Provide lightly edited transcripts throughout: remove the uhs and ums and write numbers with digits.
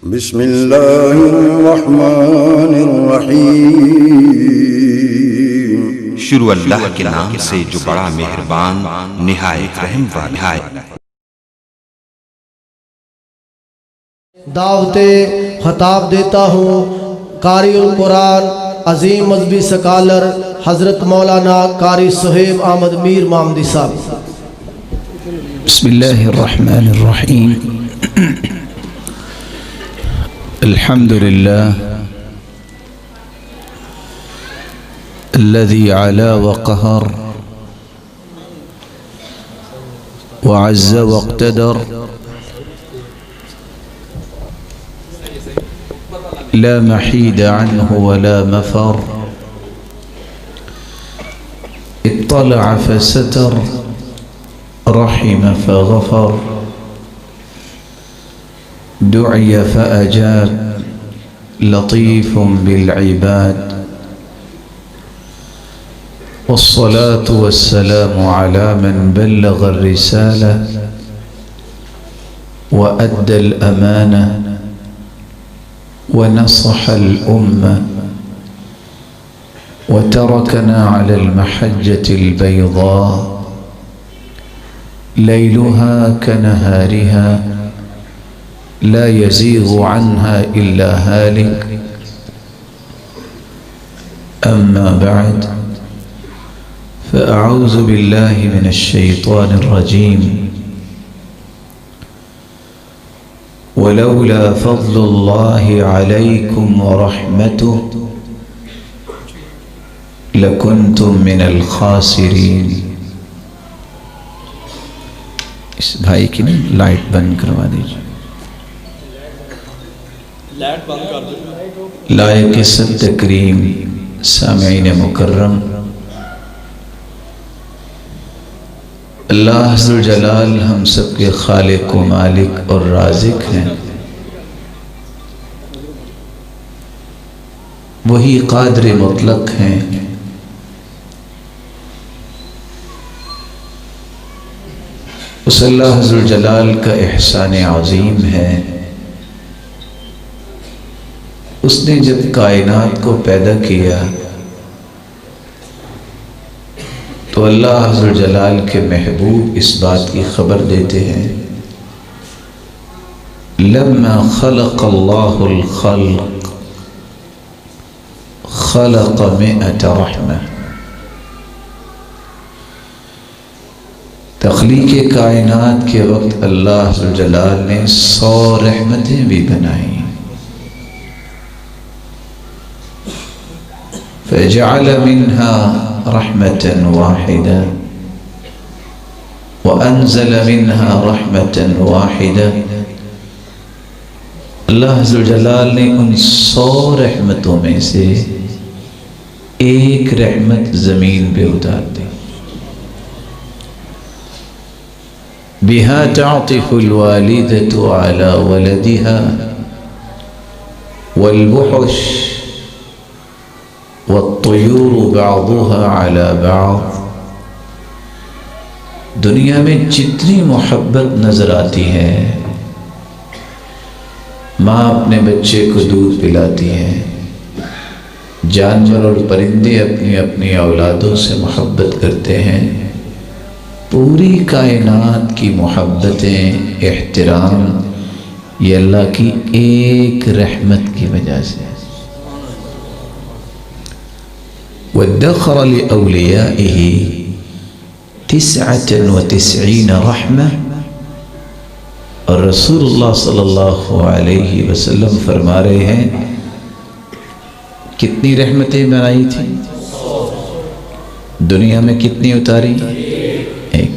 بسم اللہ الرحمن الرحیم۔ شروع اللہ کے نام سے جو بڑا مہربان نہایت رحم والا ہے۔ دعوت خطاب دیتا ہوں قاری القرآن عظیم مذہبی سکالر حضرت مولانا قاری صہیب احمد میر محمدی صاحب۔ بسم اللہ الرحمن الرحیم۔ الحمد للہ الذي علا وقهر وعز واقتدر لا محيد عنه ولا مفر اطلع فستر رحم فغفر دعي فأجاب لطيف بالعباد والصلاة والسلام على من بلغ الرسالة وأدى الأمانة ونصح الأمة وتركنا على المحجة البيضاء ليلها كنهارها لا يزيغ عنها إلا هالك أما بعد فأعوذ بالله من الشيطان الرجيم ولولا فضل الله عليكم ورحمته لكنتم من الخاسرين۔ اس بھائی کی لائٹ بند کروا دیجیے۔ لائق عزت تکریم سامعین مکرم، اللہ عز و جلال ہم سب کے خالق و مالک اور رازق ہیں۔ وہی قادر مطلق ہیں۔ اس اللہ عز و جلال کا احسان عظیم ہے، اس نے جب کائنات کو پیدا کیا تو اللہ عز و جلال کے محبوب اس بات کی خبر دیتے ہیں لما خلق اللہ الخلق خلق مئة رحمہ۔ تخلیق کائنات کے وقت اللہ عز و جلال نے 100 رحمتیں بھی بنائیں۔ فجعل منها رحمة واحدة وأنزل منها رحمة واحدة۔ اللہ عز و جلال نے ان 100 رحمتوں میں سے ایک رحمت زمین پہ اتار دی۔ بها تعطف الوالدة على ولدها والوحش والطیور بعضها على بعض۔ دنیا میں جتنی محبت نظر آتی ہے، ماں اپنے بچے کو دودھ پلاتی ہے، جانور اور پرندے اپنی اپنی اولادوں سے محبت کرتے ہیں، پوری کائنات کی محبتیں، احترام، یہ اللہ کی ایک رحمت کی وجہ سے۔ وادخر لأولیائه 99 رحمہ، اور رسول اللہ صلی اللہ علیہ وسلم فرما رہے ہیں کتنی رحمتیں بنائی تھی؟ دنیا میں کتنی اتاری؟ ایک۔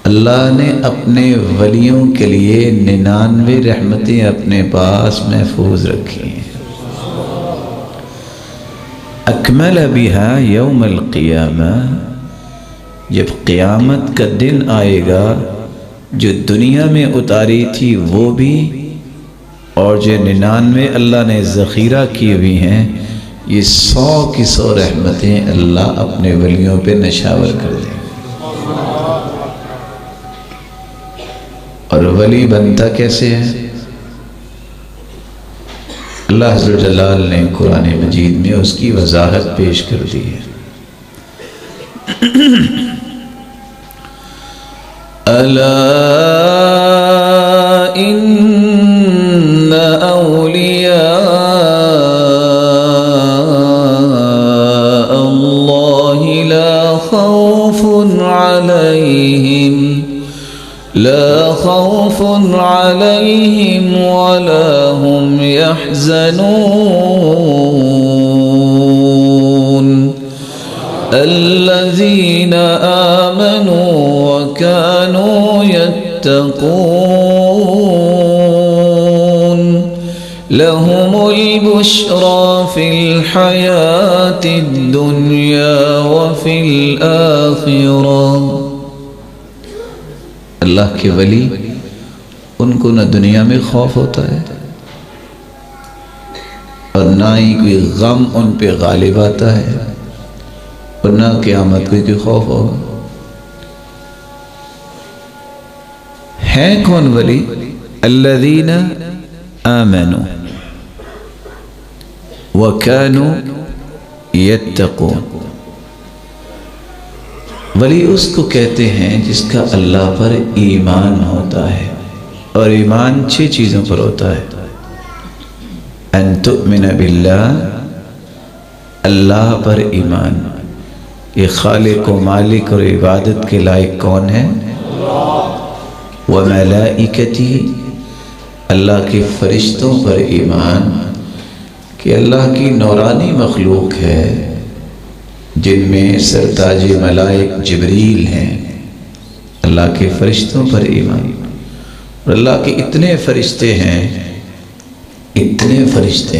اللہ نے اپنے ولیوں کے لیے 99 رحمتیں اپنے پاس محفوظ رکھی ہیں۔ اکمل بها یوم القیامہ، جب قیامت کا دن آئے گا جو دنیا میں اتاری تھی وہ بھی، اور جو 99 اللہ نے ذخیرہ کی ہوئی ہیں، یہ 100 کی 100 رحمتیں اللہ اپنے ولیوں پہ نشاور کر دیں۔ اور ولی بنتا کیسے ہے؟ اللہ عز و جلال نے قرآن مجید میں اس کی وضاحت پیش کر دی ہے۔ الا ان اولیاء اللہ لا خوف علیہم ولا هم يحزنون الذين آمنوا وكانوا يتقون لهم البشرى في الحياة الدنيا وفي الآخرة۔ اللہ کے ولی ان کو نہ دنیا میں خوف ہوتا ہے اور نہ ہی کوئی غم ان پہ غالب آتا ہے اور نہ قیامت کوئی خوف ہوگا۔ ہیں کون ولی؟ الذین آمنوا وکانوا یتقون۔ ولی اس کو کہتے ہیں جس کا اللہ پر ایمان ہوتا ہے، اور ایمان 6 چیزوں پر ہوتا ہے۔ ان تؤمن باللہ، اللہ پر ایمان، یہ خالق و مالک اور عبادت کے لائق کون ہے؟ وملائکتہ، اللہ کے فرشتوں پر ایمان کہ اللہ کی نورانی مخلوق ہے جن میں سرتاج ملائک جبریل ہیں۔ اللہ کے فرشتوں پر ایمان، اور اللہ کے اتنے فرشتے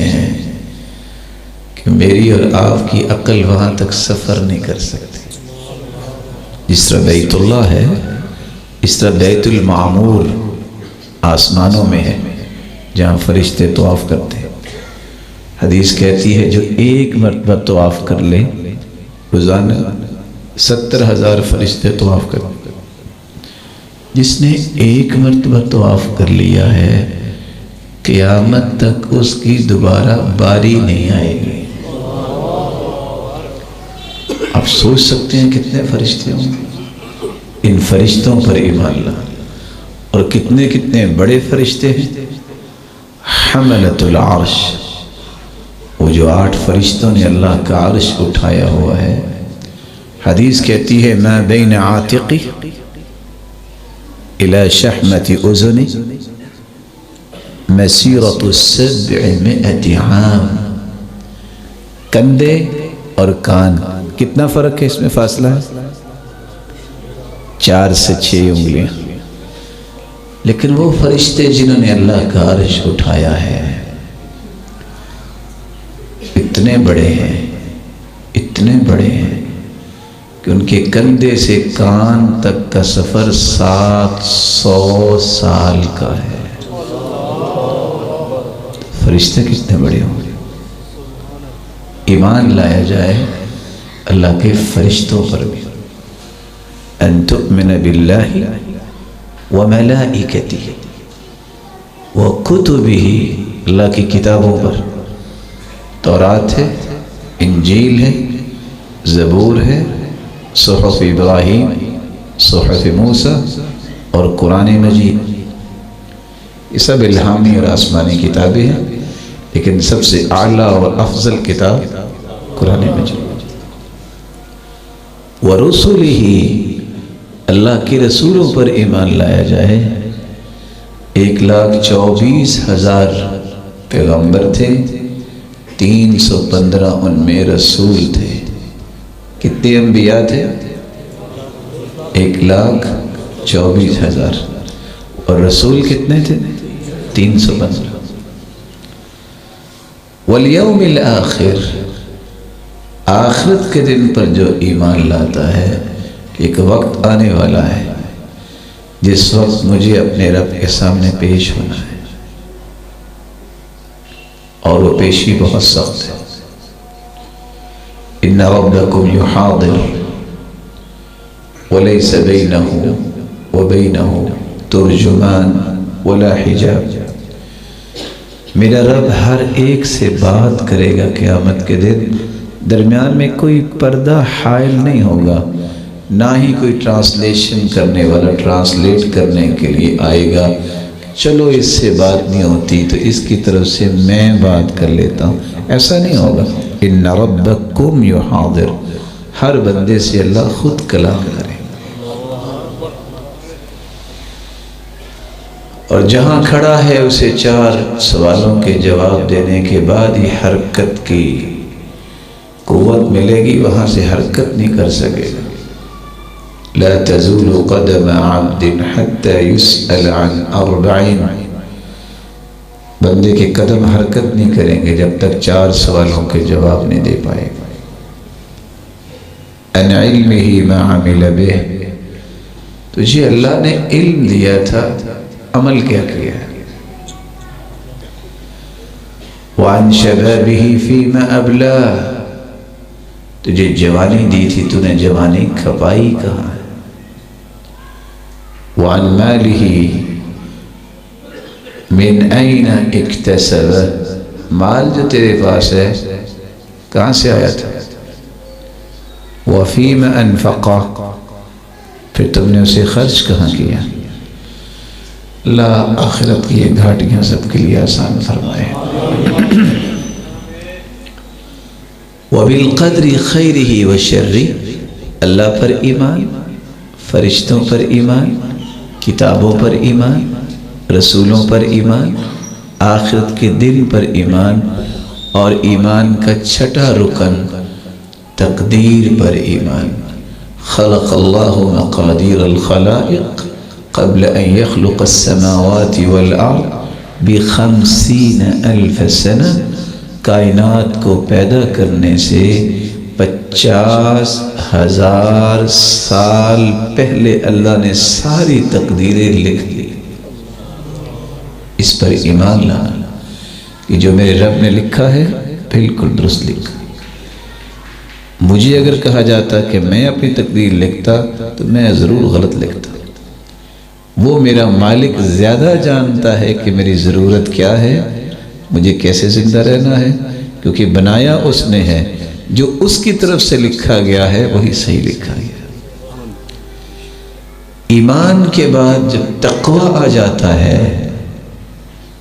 ہیں کہ میری اور آپ کی عقل وہاں تک سفر نہیں کر سکتی۔ جس طرح بیت اللہ ہے، اس طرح بیت المعمور آسمانوں میں ہے جہاں فرشتے طواف کرتے ہیں۔ حدیث کہتی ہے جو 1 مرتبہ طواف کر لے روزانہ 70,000 فرشتے طواف کرتے۔ جس نے 1 مرتبہ طواف کر لیا ہے قیامت تک اس کی دوبارہ باری نہیں آئے گی۔ آپ سوچ سکتے ہیں کتنے فرشتے ہوں۔ ان فرشتوں پر ایمان لانا، اور کتنے کتنے بڑے فرشتے ہیں۔ حملۃ العرش، وہ جو 8 فرشتوں نے اللہ کا عرش اٹھایا ہوا ہے۔ حدیث کہتی ہے ما بین عاتقی الى شحمت اذنی مسیرۃ 700 عام۔ کندھے اور کان کتنا فرق ہے؟ اس میں فاصلہ ہے 4 سے 6 انگلیاں۔ لیکن وہ فرشتے جنہوں نے اللہ کا عرش اٹھایا ہے اتنے بڑے ہیں کہ ان کے کندھے سے کان تک کا سفر 700 سال کا ہے۔ فرشتے کتنے بڑے ہوں گے؟ ایمان لایا جائے اللہ کے فرشتوں پر بھی۔ ان تؤمن باللہ وملائکتہ وکتبہ، اللہ کی کتابوں پر، تورات ہے، انجیل ہے، زبور ہے، صحف ابراہیم، صحف موسیٰ اور قرآن مجید۔ یہ سب الہامی اور آسمانی کتابیں ہیں، لیکن سب سے اعلیٰ اور افضل کتاب قرآن مجید۔ ورسلہ، اللہ کے رسولوں پر ایمان لایا جائے۔ 1,24,000 پیغمبر تھے، 315 ان میں رسول تھے۔ کتنے انبیاء تھے؟ 1,24,000، اور رسول کتنے تھے؟ 315۔ والیوم الآخر، آخرت کے دن پر جو ایمان لاتا ہے کہ ایک وقت آنے والا ہے جس وقت مجھے اپنے رب کے سامنے پیش ہونا ہے، اور وہ پیشی بہت سخت ہے۔ ان ربکم یحاضر ولیس بینہ وبینہ ترجمان ولا حجاب۔ میرا رب ہر ایک سے بات کرے گا قیامت کے دن، درمیان میں کوئی پردہ حائل نہیں ہوگا، نہ ہی کوئی ٹرانسلیشن کرنے والا ٹرانسلیٹ کرنے کے لیے آئے گا، چلو اس سے بات نہیں ہوتی تو اس کی طرف سے میں بات کر لیتا ہوں، ایسا نہیں ہوگا۔ ان ربکم یحاضر، ہر بندے سے اللہ خود کلام کرے، اور جہاں کھڑا ہے اسے 4 سوالوں کے جواب دینے کے بعد ہی حرکت کی قوت ملے گی، وہاں سے حرکت نہیں کر سکے گا۔ لا تزول قدم عبد حتى يسأل عن 40، بندے کے قدم حرکت نہیں کریں گے جب تک 4 سوالوں کے جواب نہیں دے پائے گا۔ ان علمه ما عمل به، تجھے اللہ نے علم دیا تھا، عمل کیا کیا ہے؟ وعن شبابه فيما أبلاه، تجھے جوانی دی تھی، تو نے جوانی کھپائی کہاں ہے؟ وعن ماله من أين اكتسب، مال جو تیرے پاس ہے کہاں سے آیا تھا؟ وفيما أنفقه، پھر تم نے اسے خرچ کہاں کیا؟ اللہ آخرت کی یہ گھاٹیاں سب کے لیے آسان فرمائے۔ وبالقدر خیرہ وشرہ، اللہ پر ایمان، فرشتوں پر ایمان، کتابوں پر ایمان، رسولوں پر ایمان، آخرت کے دن پر ایمان، اور ایمان کا 6واں رکن تقدیر پر ایمان۔ خلق اللہ مقادیر الخلائق قبل ان يخلق السماوات والارض ب50,000 سنہ، کائنات کو پیدا کرنے سے 50,000 سال پہلے اللہ نے ساری تقدیریں لکھ دی۔ اس پر ایمان لانا کہ جو میرے رب نے لکھا ہے بالکل درست لکھا۔ مجھے اگر کہا جاتا کہ میں اپنی تقدیر لکھتا تو میں ضرور غلط لکھتا۔ وہ میرا مالک زیادہ جانتا ہے کہ میری ضرورت کیا ہے، مجھے کیسے زندہ رہنا ہے، کیونکہ بنایا اس نے ہے، جو اس کی طرف سے لکھا گیا ہے وہی صحیح لکھا گیا۔ ایمان کے بعد جب تقوی آ جاتا ہے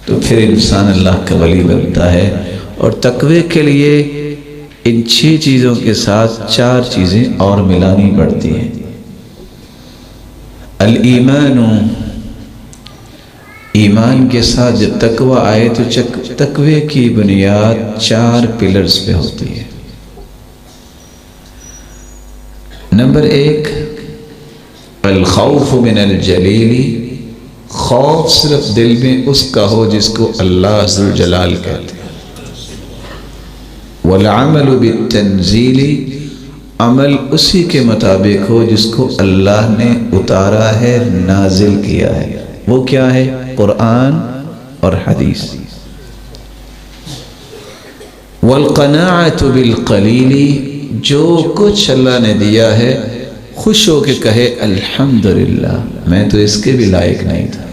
تو پھر انسان اللہ کا ولی بنتا ہے، اور تقوی کے لیے ان 6 چیزوں کے ساتھ 4 چیزیں اور ملانی پڑتی ہیں۔ الایمان، ایمان کے ساتھ جب تقوی آئے تو تقوی کی بنیاد 4 پلرز پہ ہوتی ہے۔ نمبر 1، الخوف من الجلیل، خوف صرف دل میں اس کا ہو جس کو اللہ ذوالجلال کہتے ہیں۔ والعمل بالتنزیل، عمل اسی کے مطابق ہو جس کو اللہ نے اتارا ہے، نازل کیا ہے۔ وہ کیا ہے؟ قرآن اور حدیث۔ والقناعۃ بالقلیل، جو کچھ اللہ نے دیا ہے خوش ہو کے کہے الحمدللہ، میں تو اس کے بھی لائق نہیں تھا،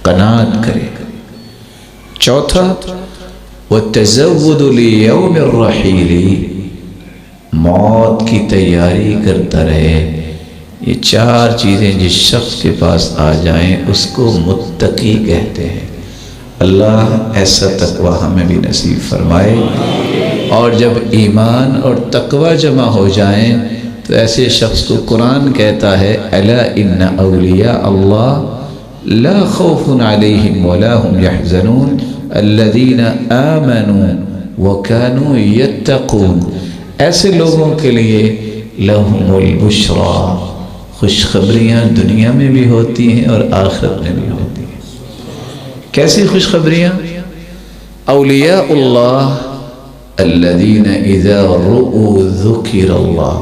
قناعت کرے۔ چوتھا، والتزود لیوم الرحیل، موت کی تیاری کرتا رہے۔ یہ 4 چیزیں جس شخص کے پاس آ جائیں اس کو متقی کہتے ہیں۔ اللہ ایسا تقوی ہمیں بھی نصیب فرمائے، اور جب ایمان اور تقوی جمع ہو جائیں تو ایسے شخص کو قرآن کہتا ہے الا ان اولیاء اللہ لا خوف علیہم ولا هم يحزنون الذین آمنوا وكانوا يتقون، ایسے لوگوں کے لیے لہم البشرا، خوشخبریاں دنیا میں بھی ہوتی ہیں اور آخرت میں بھی ہوتی ہیں۔ کیسی خوشخبریاں؟ اولیاء اللہ الذین اذا رؤوا ذکر اللہ،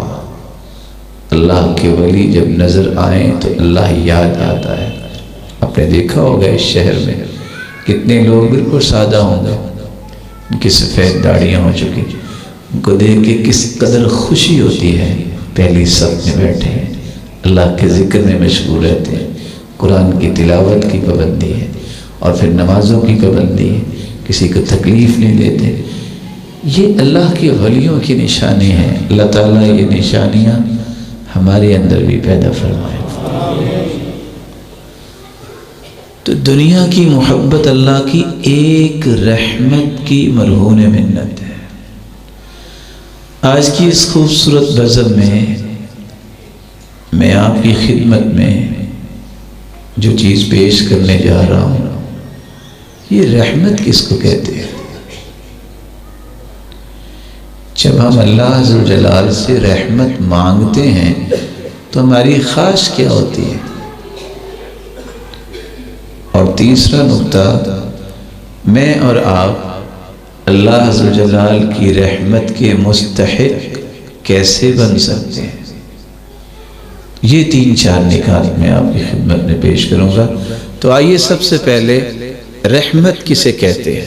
اللہ کے ولی جب نظر آئیں تو اللہ یاد آتا ہے۔ آپ نے دیکھا ہوگا اس شہر میں کتنے لوگ بالکل سادہ ہوں گے، ان کی سفید داڑیاں ہو چکی، ان کو دیکھ کے کس قدر خوشی ہوتی ہے، پہلی صف میں بیٹھے ہیں، اللہ کے ذکر میں مشغول رہتے ہیں، قرآن کی تلاوت کی پابندی ہے، اور پھر نمازوں کی پابندی، کسی کو تکلیف نہیں دیتے، یہ اللہ کے ولیوں کی نشانی ہے۔ اللہ تعالیٰ یہ نشانیاں ہمارے اندر بھی پیدا فرمائے۔ تو دنیا کی محبت اللہ کی ایک رحمت کی مرہون منت ہے۔ آج کی اس خوبصورت بزم میں آپ کی خدمت میں جو چیز پیش کرنے جا رہا ہوں، یہ رحمت کس کو کہتے ہیں؟ جب ہم اللہ عز و جلال سے رحمت مانگتے ہیں تو ہماری خواہش کیا ہوتی ہے؟ اور تیسرا نقطہ، میں اور آپ اللہ عز و جلال کی رحمت کے مستحق کیسے بن سکتے ہیں؟ یہ 3-4 نکات میں آپ کی خدمت میں پیش کروں گا۔ تو آئیے سب سے پہلے رحمت کسے کہتے ہیں؟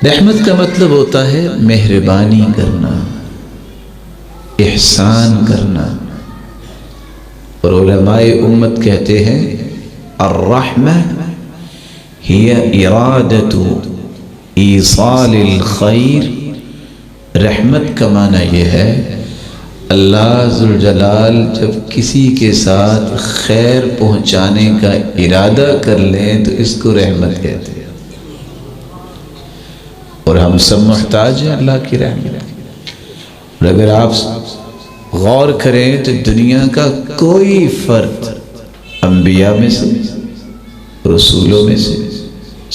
رحمت کا مطلب ہوتا ہے مہربانی کرنا، احسان کرنا، اور علماء امت کہتے ہیں الرحمہ ہی ارادت ایصال الخیر۔ رحمت کا معنی یہ ہے اللہ ذو الجلال جب کسی کے ساتھ خیر پہنچانے کا ارادہ کر لیں تو اس کو رحمت کہتے ہیں۔ اور ہم سب محتاج ہیں اللہ کی رحمت۔ اور اگر آپ غور کریں تو دنیا کا کوئی فرد، انبیاء میں سے، رسولوں میں سے،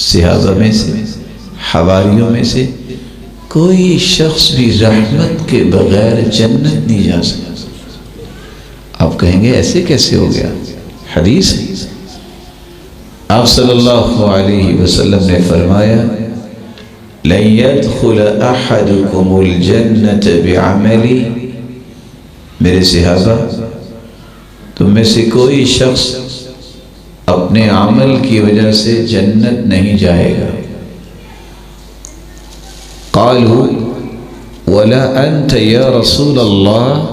صحابہ میں سے، حواریوں میں سے، کوئی شخص بھی رحمت کے بغیر جنت نہیں جا سکتا۔ آپ کہیں گے ایسے کیسے ہو گیا؟ حدیث ہے، آپ صلی اللہ علیہ وسلم نے فرمایا لن يدخل احدكم الجنة بعملی، میرے صحابہ تم میں سے کوئی شخص اپنے عمل کی وجہ سے جنت نہیں جائے گا۔ قالوا ولا انت یا رسول اللہ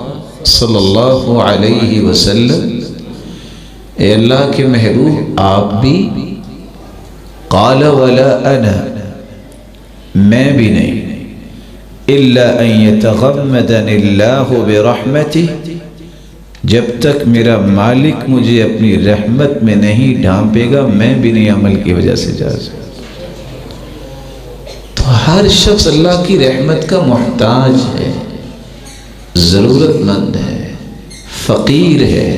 صلی اللہ علیہ وسلم، اے اللہ کے محبوب آپ بھی؟ قال ولا انا، میں بھی نہیں، الا ان یتغمدنی اللہ برحمتہ، جب تک میرا مالک مجھے اپنی رحمت میں نہیں ڈھانپے گا میں بھی نہیں عمل کی وجہ سے جا سکتا۔ تو ہر شخص اللہ کی رحمت کا محتاج ہے، ضرورت مند ہے، فقیر ہے۔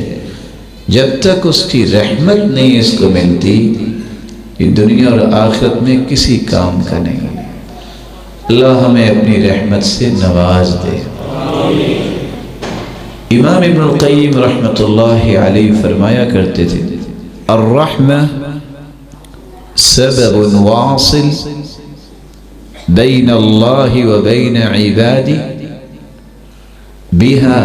جب تک اس کی رحمت نہیں اس کو ملتی، یہ دنیا اور آخرت میں کسی کام کا نہیں۔ اللہ ہمیں اپنی رحمت سے نواز دے۔ امام ابن القیم رحمۃ اللہ علیہ فرمایا کرتے تھے الرحمہ سبب واصل بین اللہ و بین عبادہ بها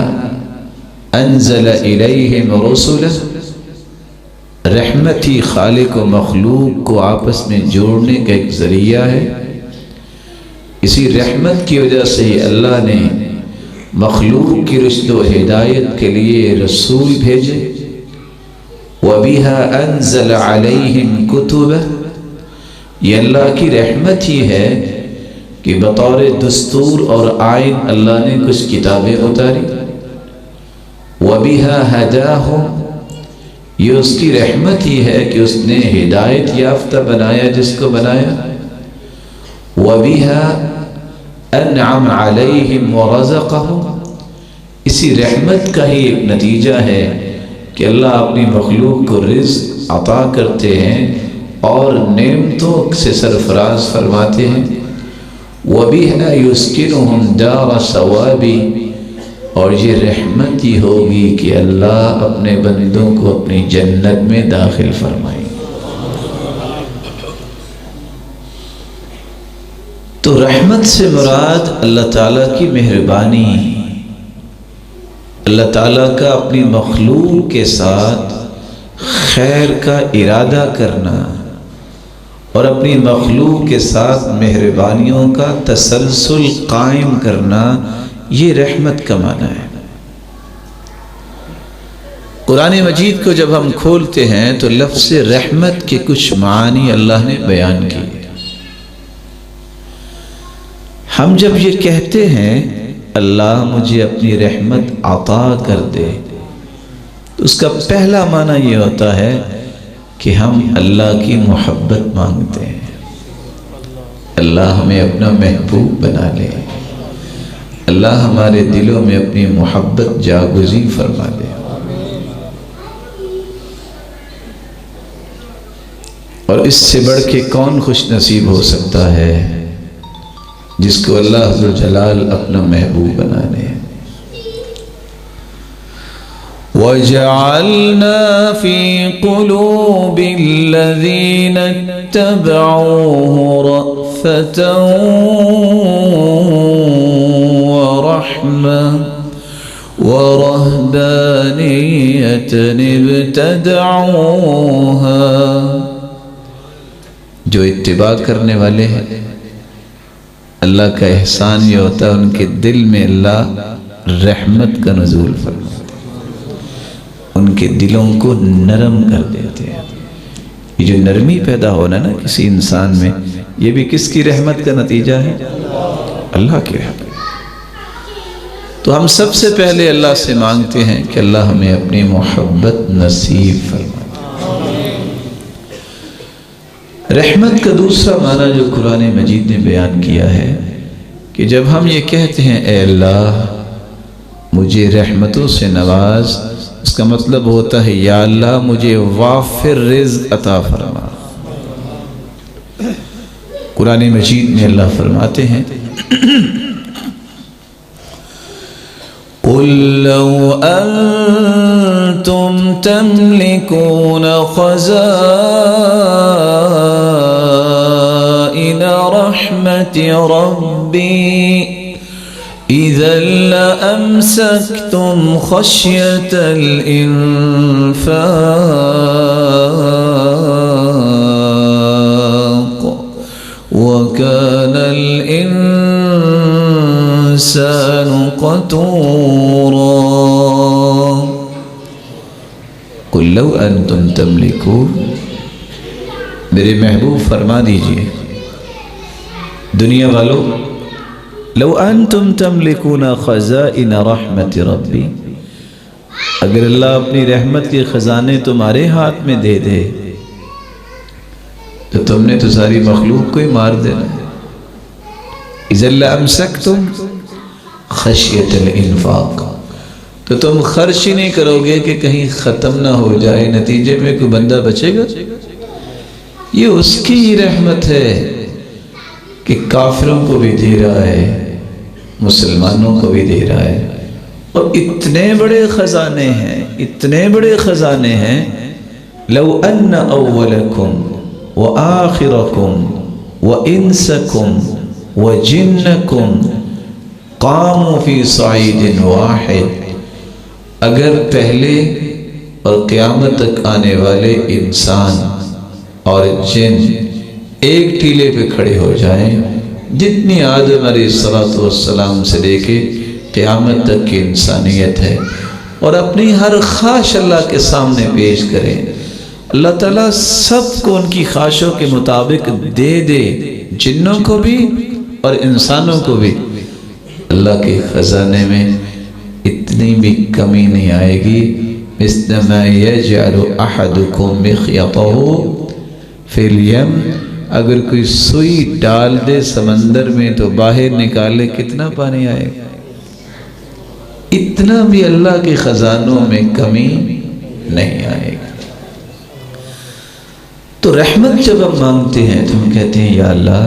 انزل الیہم رسلا، رحمت ہی خالق و مخلوق کو آپس میں جوڑنے کا ایک ذریعہ ہے۔ اسی رحمت کی وجہ سے اللہ نے مخلوق کی رشد و ہدایت کے لیے رسول بھیجے۔ وَبِهَا أَنزَلَ عَلَيْهِمْ كُتُبَ، یہ اللہ کی رحمت ہی ہے کہ بطور دستور اور آئین اللہ نے کچھ کتابیں اتاری۔ وَبِهَا هَدَاهُمْ، یہ اس کی رحمت ہی ہے کہ اس نے ہدایت یافتہ بنایا جس کو بنایا۔ وَبِهَا أَنْعَمَ عَلَيْهِمْ وَرَزَقَهُمْ، اسی رحمت کا ہی ایک نتیجہ ہے کہ اللہ اپنی مخلوق کو رزق عطا کرتے ہیں اور نعمتوں سے سرفراز فرماتے ہیں۔ وَبِهَا يُسْكِنُهُمْ دَارَ ثَوَابِ، اور یہ رحمت ہی ہوگی کہ اللہ اپنے بندوں کو اپنی جنت میں داخل فرمائے۔ تو رحمت سے مراد اللہ تعالیٰ کی مہربانی، اللہ تعالیٰ کا اپنی مخلوق کے ساتھ خیر کا ارادہ کرنا اور اپنی مخلوق کے ساتھ مہربانیوں کا تسلسل قائم کرنا، یہ رحمت کا معنی ہے۔ قرآن مجید کو جب ہم کھولتے ہیں تو لفظ رحمت کے کچھ معانی اللہ نے بیان کیے۔ ہم جب یہ کہتے ہیں اللہ مجھے اپنی رحمت عطا کر دے، تو اس کا پہلا معنی یہ ہوتا ہے کہ ہم اللہ کی محبت مانگتے ہیں، اللہ ہمیں اپنا محبوب بنا لے، اللہ ہمارے دلوں میں اپنی محبت جاگزی فرما دے۔ اور اس سے بڑھ کے کون خوش نصیب ہو سکتا ہے جس کو اللہ عز و جلال اپنا محبوب بنا لے۔ وَجَعَلْنَا فِي قُلُوبِ الَّذِينَ اتَّبَعُوهُ رَأْفَةً وَرَحْمَةً وَرَهْبَانِيَّةً ابْتَدَعُوهَا، جو اتباع کرنے والے ہیں اللہ کا احسان یہ ہوتا ہے ان کے دل میں اللہ رحمت کا نزول فرماتا ہے، ان کے دلوں کو نرم کر دیتے ہیں۔ یہ جو نرمی پیدا ہونا نا کسی انسان میں، یہ بھی کس کی رحمت کا نتیجہ ہے؟ اللہ کی رحمت۔ تو ہم سب سے پہلے اللہ سے مانگتے ہیں کہ اللہ ہمیں اپنی محبت نصیب فرمائے۔ رحمت کا دوسرا معنی جو قرآن مجید نے بیان کیا ہے کہ جب ہم یہ کہتے ہیں اے اللہ مجھے رحمتوں سے نواز، اس کا مطلب ہوتا ہے یا اللہ مجھے وافر رزق عطا فرما۔ قرآن مجید میں اللہ فرماتے ہیں قُلْ لَوْ أَنْتُمْ تَمْلِكُونَ خَزَائِنَ رَحْمَةِ رَبِّي إِذًا لَأَمْسَكْتُمْ خَشْيَةَ الْإِنفَاقِ وَكَانَ الْإِنسَانُ قَتُورًا۔ قُلْ لَوْ أَنْتُمْ تَمْلِكُونَ، میرے محبوب فرما دیجئے دنیا والوں، لو انتم تملکون خزائن رحمت ربی، اگر اللہ اپنی رحمت کے خزانے تمہارے ہاتھ میں دے دے تو تم نے تو ساری مخلوق کو ہی مار دینا ہے۔ اذا لامسکتم خشیۃ الانفاق، تو تم خرچ ہی نہیں کرو گے کہ کہیں ختم نہ ہو جائے، نتیجے میں کوئی بندہ بچے گا؟ یہ اس کی رحمت ہے کہ کافروں کو بھی دے رہا ہے، مسلمانوں کو بھی دے رہا ہے۔ اور اتنے بڑے خزانے ہیں، اتنے بڑے خزانے ہیں، لو ان اولکم وآخرکم وانسکم وجنکم قاموا فی صعید واحد، اگر پہلے اور قیامت تک آنے والے انسان اور جن ایک ٹیلے پہ کھڑے ہو جائیں، جتنی آدم علیہ السلام سے لے کے قیامت تک کی انسانیت ہے، اور اپنی ہر خواہش اللہ کے سامنے پیش کریں، اللہ تعالیٰ سب کو ان کی خواہشوں کے مطابق دے دے، جنوں کو بھی اور انسانوں کو بھی، اللہ کے خزانے میں اتنی بھی کمی نہیں آئے گی۔ مثل ما یجعل احدکم مخیطہ فی الیم، اگر کوئی سوئی ڈال دے سمندر میں تو باہر نکالے کتنا پانی آئے گا؟ اتنا بھی اللہ کے خزانوں میں کمی نہیں آئے گی۔ تو رحمت جب ہم مانگتے ہیں تو ہم کہتے ہیں یا اللہ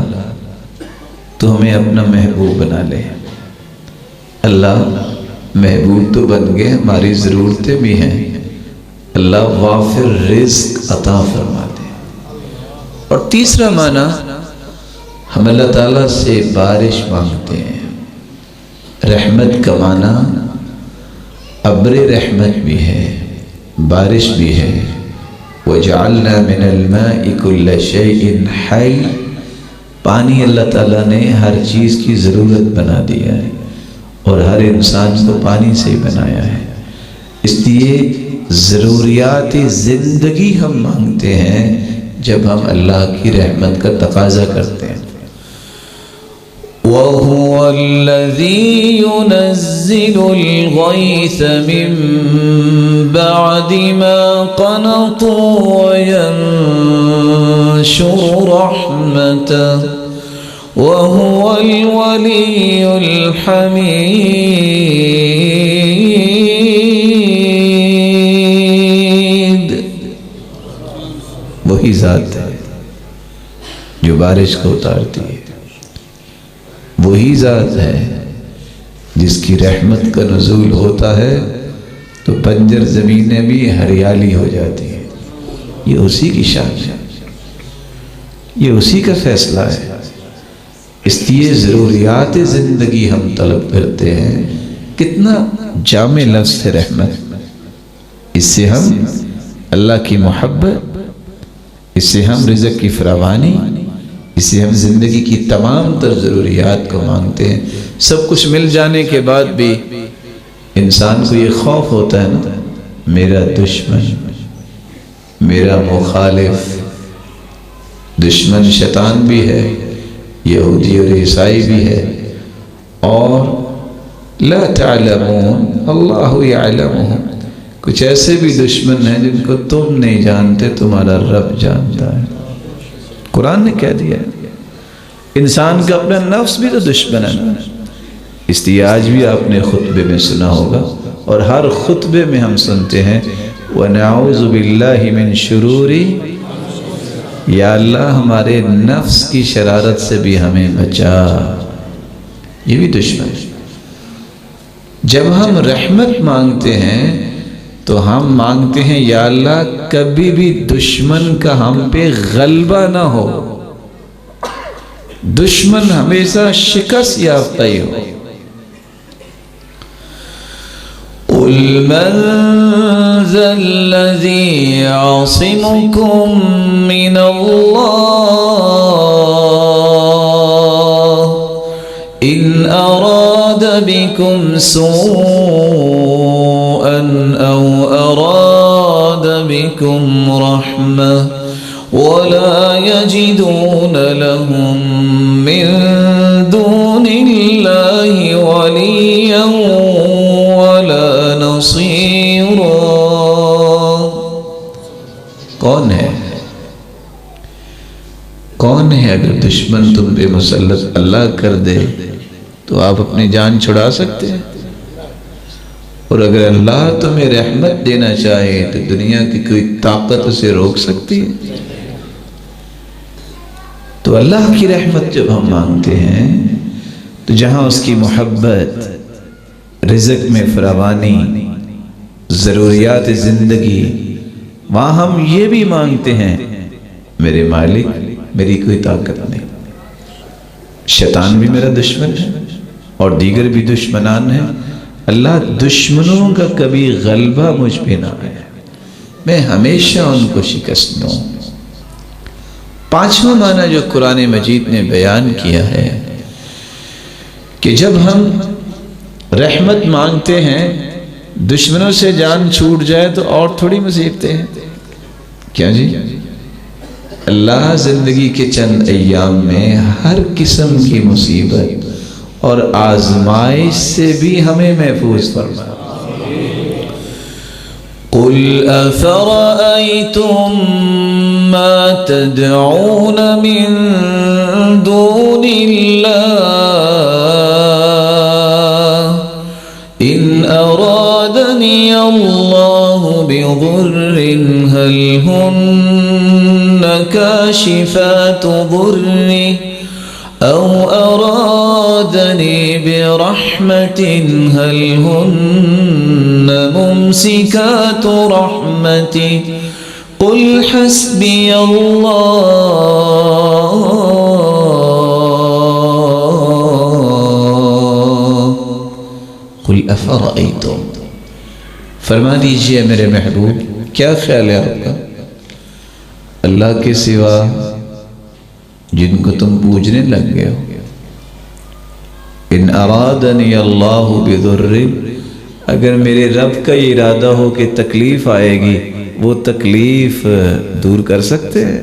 تو ہمیں اپنا محبوب بنا لے۔ اللہ محبوب تو بن گئے، ہماری ضرورتیں بھی ہیں، اللہ وافر رزق عطا فرما دے۔ اور تیسرا معنی ہم اللہ تعالیٰ سے بارش مانگتے ہیں۔ رحمت کا معنی ابر رحمت بھی ہے، بارش بھی ہے۔ وَجَعَلْنَا مِنَ الْمَاءِ كُلَّ شَيْءٍ حَيٍّ، پانی اللہ تعالیٰ نے ہر چیز کی ضرورت بنا دیا ہے، اور ہر انسان کو پانی سے ہی بنایا ہے۔ اس لیے ضروریات زندگی ہم مانگتے ہیں جب ہم اللہ کی رحمت کا تقاضا کرتے ہیں۔ وَهُوَ الَّذِي يُنَزِّلُ الْغَيْثَ مِن بَعْدِ مَا قَنَطُوا وَيَنشُرُ رَحْمَتَهُ وَهُوَ الْوَلِيُّ الْحَمِيدُ۔ وہی ذات ہے جو بارش کو اتارتی ہے، وہی ذات ہے جس کی رحمت کا نزول ہوتا ہے تو بنجر زمینیں بھی ہریالی ہو جاتی ہیں۔ یہ اسی کی شان ہے، یہ اسی کا فیصلہ ہے۔ اس لیے ضروریات زندگی ہم طلب کرتے ہیں۔ کتنا جامع لفظ ہے رحمت۔ اس سے ہم اللہ کی محبت، اس سے ہم رزق کی فراوانی، اس سے ہم زندگی کی تمام تر ضروریات کو مانگتے ہیں۔ سب کچھ مل جانے کے بعد بھی انسان کو یہ خوف ہوتا ہے نا، میرا دشمن، میرا مخالف، دشمن شیطان بھی ہے، یہودی اور عیسائی بھی ہے، اور لا تعلمون اللہ یعلمہم، کچھ ایسے بھی دشمن ہیں جن کو تم نہیں جانتے، تمہارا رب جانتا ہے۔ قرآن نے کہہ دیا ہے انسان کا اپنا نفس بھی تو دشمن ہے نا۔ اس لیے آج بھی آپ نے خطبے میں سنا ہوگا، اور ہر خطبے میں ہم سنتے ہیں وَنَعُوذُ بِاللَّهِ مِن شُرُورِ، یا اللہ ہمارے نفس کی شرارت سے بھی ہمیں بچا۔ یہ بھی دشمن ہے۔ جب ہم رحمت مانگتے ہیں تو ہم مانگتے ہیں یا اللہ کبھی بھی دشمن کا ہم پہ غلبہ نہ ہو، دشمن ہمیشہ شکست یافتہ ہی ہو۔ قُلْ مَنْ ذَا الَّذِي يَعْصِمُكُمْ مِنَ اللَّهِ إِنْ أَرَادَ بِكُمْ سُوءًا أَوْ أَرَادَ بِكُمْ رَحْمَةً وَلَا يَجِدُونَ لَهُم مِّن دُونِ اللَّهِ وَلِيًّا وَلَا نَصِيرًا۔ کون ہے اگر دشمن تم پہ مسلط اللہ کر دے تو آپ اپنی جان چھڑا سکتے ہیں، اور اگر اللہ تمہیں رحمت دینا چاہے تو دنیا کی کوئی طاقت اسے روک سکتی ہے؟ تو اللہ کی رحمت جب ہم مانگتے ہیں تو جہاں اس کی محبت، رزق میں فراوانی، ضروریات زندگی، وہاں ہم یہ بھی مانگتے ہیں میرے مالک میری کوئی طاقت نہیں، شیطان بھی میرا دشمن ہے اور دیگر بھی دشمنان ہیں، اللہ دشمنوں کا کبھی غلبہ مجھ پہ نہ آئے، میں ہمیشہ ان کو شکست دوں۔ پانچواں معنی جو قرآن مجید نے بیان کیا ہے کہ جب ہم رحمت مانگتے ہیں دشمنوں سے جان چھوٹ جائے تو اور تھوڑی مصیبتیں ہیں کیا جی؟ اللہ زندگی کے چند ایام میں ہر قسم کی مصیبت اور آزمائش سے بھی ہمیں محفوظ فرمائے۔ قُلْ أَفَرَأَيْتُمْ مَا تَدْعُونَ مِن دُونِ اللَّهِ إِنْ أَرَادَنِيَ اللَّهُ بِضُرٍّ هَلْ هُنَّ كَاشِفَاتُ ضُرِّهِ أَوْ أَرَادَنِي بِرَحْمَةٍ هَلْ هُنَّ مُمْسِكَاتُ رَحْمَتِهِ قُلْ حَسْبِيَ اللَّهُ قُلْ أَفَرَأَيْتُمْ، فرما دیجئے میرے محبوب کیا خیال ہے آپ کا اللہ کے سوا جن کو تم پوجنے لگ گئے ہو؟ ان ارادنی اللہ بضر، اگر میرے رب کا یہ ارادہ ہو کہ تکلیف آئے گی، وہ تکلیف دور کر سکتے ہیں؟